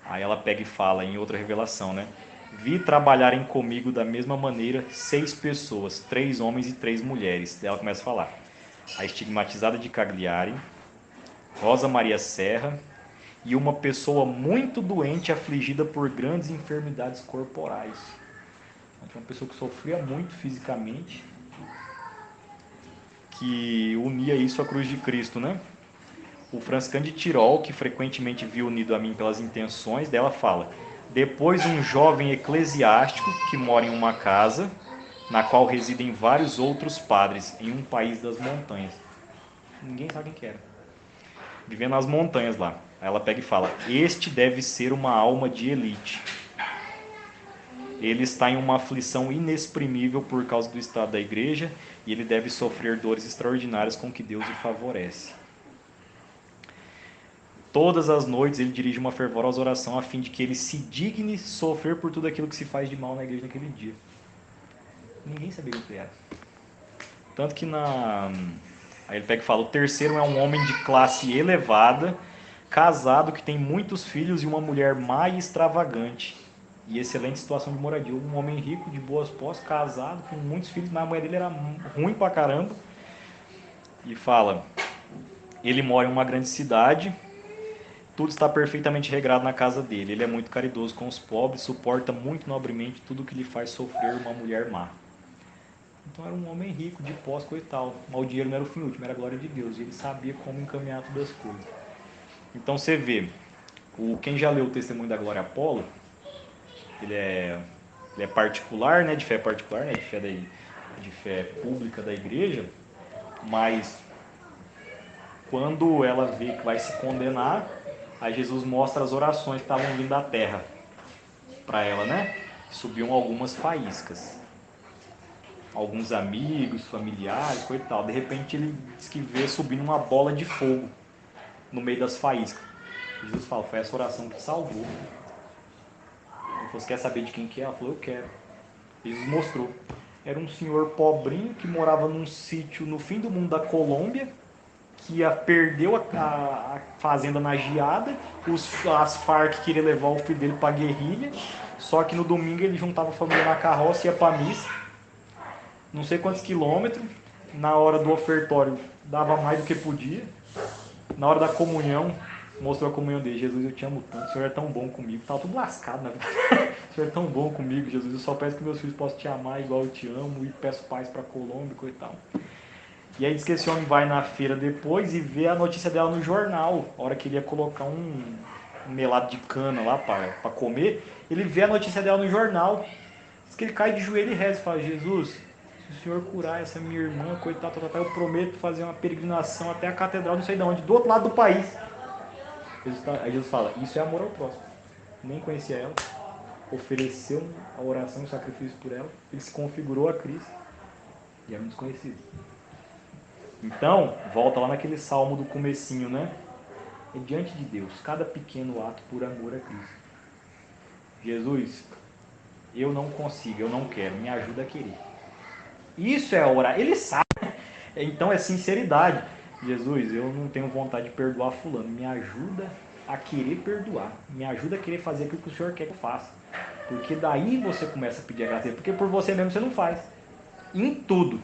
Aí ela pega e fala em outra revelação, né? Vi trabalharem comigo da mesma maneira 6 pessoas, 3 homens e 3 mulheres. Daí ela começa a falar. A estigmatizada de Cagliari, Rosa Maria Serra e uma pessoa muito doente afligida por grandes enfermidades corporais. Então, uma pessoa que sofria muito fisicamente, que unia isso à cruz de Cristo, né? O franciscano de Tirol, que frequentemente viu unido a mim pelas intenções, dela fala: depois um jovem eclesiástico que mora em uma casa, na qual residem vários outros padres, em um país das montanhas. Ninguém sabe quem que era. Vivendo nas montanhas lá. Aí ela pega e fala: este deve ser uma alma de elite. Ele está em uma aflição inexprimível por causa do estado da igreja e ele deve sofrer dores extraordinárias com que Deus o favorece. Todas as noites ele dirige uma fervorosa oração a fim de que ele se digne sofrer por tudo aquilo que se faz de mal na igreja naquele dia. Ninguém sabia o que era. Tanto que aí ele pega e fala, o terceiro é um homem de classe elevada, casado, que tem muitos filhos e uma mulher má e extravagante. E excelente situação de moradia. Um homem rico, de boas posses, casado, com muitos filhos, mas a mulher dele era ruim pra caramba. E fala, ele mora em uma grande cidade, tudo está perfeitamente regrado na casa dele. Ele é muito caridoso com os pobres, suporta muito nobremente tudo que lhe faz sofrer uma mulher má. Então era um homem rico, de posse, coisa e tal. Mas o dinheiro não era o fim último, era a glória de Deus. E ele sabia como encaminhar todas as coisas. Então você vê, quem já leu o Testemunho da Glória Apolo, ele é particular, né, de fé particular, né, de fé pública da igreja, mas quando ela vê que vai se condenar, aí Jesus mostra as orações que estavam vindo da terra para ela, né? Subiam algumas faíscas. Alguns amigos, familiares, coisa e tal. De repente ele diz que vê subindo uma bola de fogo no meio das faíscas. Jesus fala, foi essa oração que te salvou. Ele falou, você quer saber de quem que é? Ela falou, eu quero. Jesus mostrou. Era um senhor pobrinho que morava num sítio no fim do mundo da Colômbia, que perdeu a fazenda na geada, as Farc queriam levar o filho dele para guerrilha, só que no domingo ele juntava a família na carroça e ia para missa, não sei quantos quilômetros, na hora do ofertório dava mais do que podia, na hora da comunhão, mostrou a comunhão dele: Jesus, eu te amo tanto, o Senhor é tão bom comigo, estava tudo lascado na vida, o Senhor é tão bom comigo, Jesus, eu só peço que meus filhos possam te amar igual eu te amo, e peço paz para a Colômbia e tal. E aí diz que esse homem vai na feira depois e vê a notícia dela no jornal. A hora que ele ia colocar um melado de cana lá para comer, ele vê a notícia dela no jornal. Diz que ele cai de joelho e reza e fala: Jesus, se o Senhor curar essa minha irmã, coitada, eu prometo fazer uma peregrinação até a catedral, não sei de onde, do outro lado do país. Aí Jesus fala: isso é amor ao próximo. Nem conhecia ela, ofereceu a oração e o sacrifício por ela, ele se configurou a Cristo e é um desconhecido. Então, volta lá naquele salmo do comecinho, né? É diante de Deus, cada pequeno ato por amor a Cristo. Jesus, eu não consigo, eu não quero, me ajuda a querer. Isso é orar, ele sabe. Então é sinceridade. Jesus, eu não tenho vontade de perdoar fulano, me ajuda a querer perdoar, me ajuda a querer fazer aquilo que o Senhor quer que eu faça. Porque daí você começa a pedir a graça dele, porque por você mesmo você não faz. Em tudo.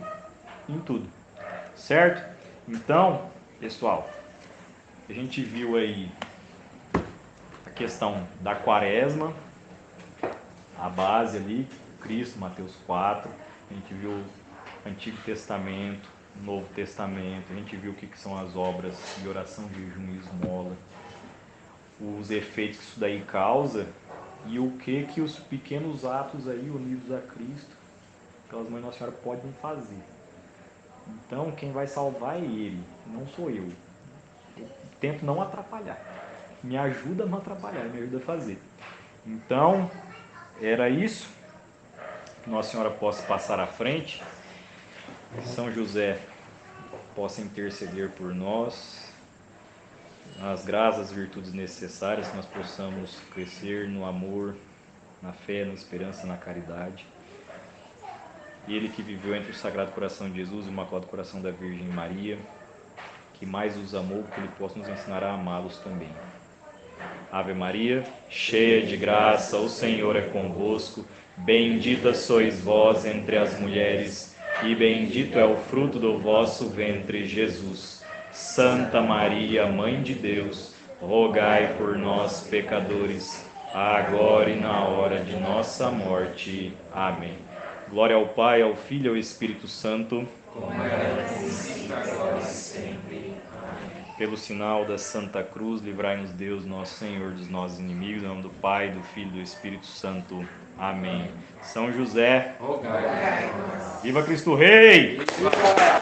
Certo? Então, pessoal, a gente viu aí a questão da quaresma, a base ali, Cristo, Mateus 4, a gente viu o Antigo Testamento, o Novo Testamento, a gente viu o que são as obras de oração, jejum e esmola, os efeitos que isso daí causa e o que os pequenos atos aí unidos a Cristo, pelas mãos da Nossa Senhora, podem fazer. Então, quem vai salvar é Ele, não sou eu. Eu tento não atrapalhar. Me ajuda a não atrapalhar, me ajuda a fazer. Então, era isso. Que Nossa Senhora possa passar à frente. Que São José possa interceder por nós. As graças, as virtudes necessárias, que nós possamos crescer no amor, na fé, na esperança, na caridade. E Ele que viveu entre o Sagrado Coração de Jesus e o Imaculado Coração da Virgem Maria, que mais os amou, que Ele possa nos ensinar a amá-los também. Ave Maria, cheia de graça, o Senhor é convosco. Bendita sois vós entre as mulheres, e bendito é o fruto do vosso ventre, Jesus. Santa Maria, Mãe de Deus, rogai por nós, pecadores, agora e na hora de nossa morte. Amém. Glória ao Pai, ao Filho e ao Espírito Santo. Como era no princípio, agora e sempre. Amém. Pelo sinal da Santa Cruz, livrai-nos Deus, nosso Senhor, dos nossos inimigos. Em nome do Pai, do Filho e do Espírito Santo. Amém. São José, Rogai por nós. viva Cristo Rei! Viva!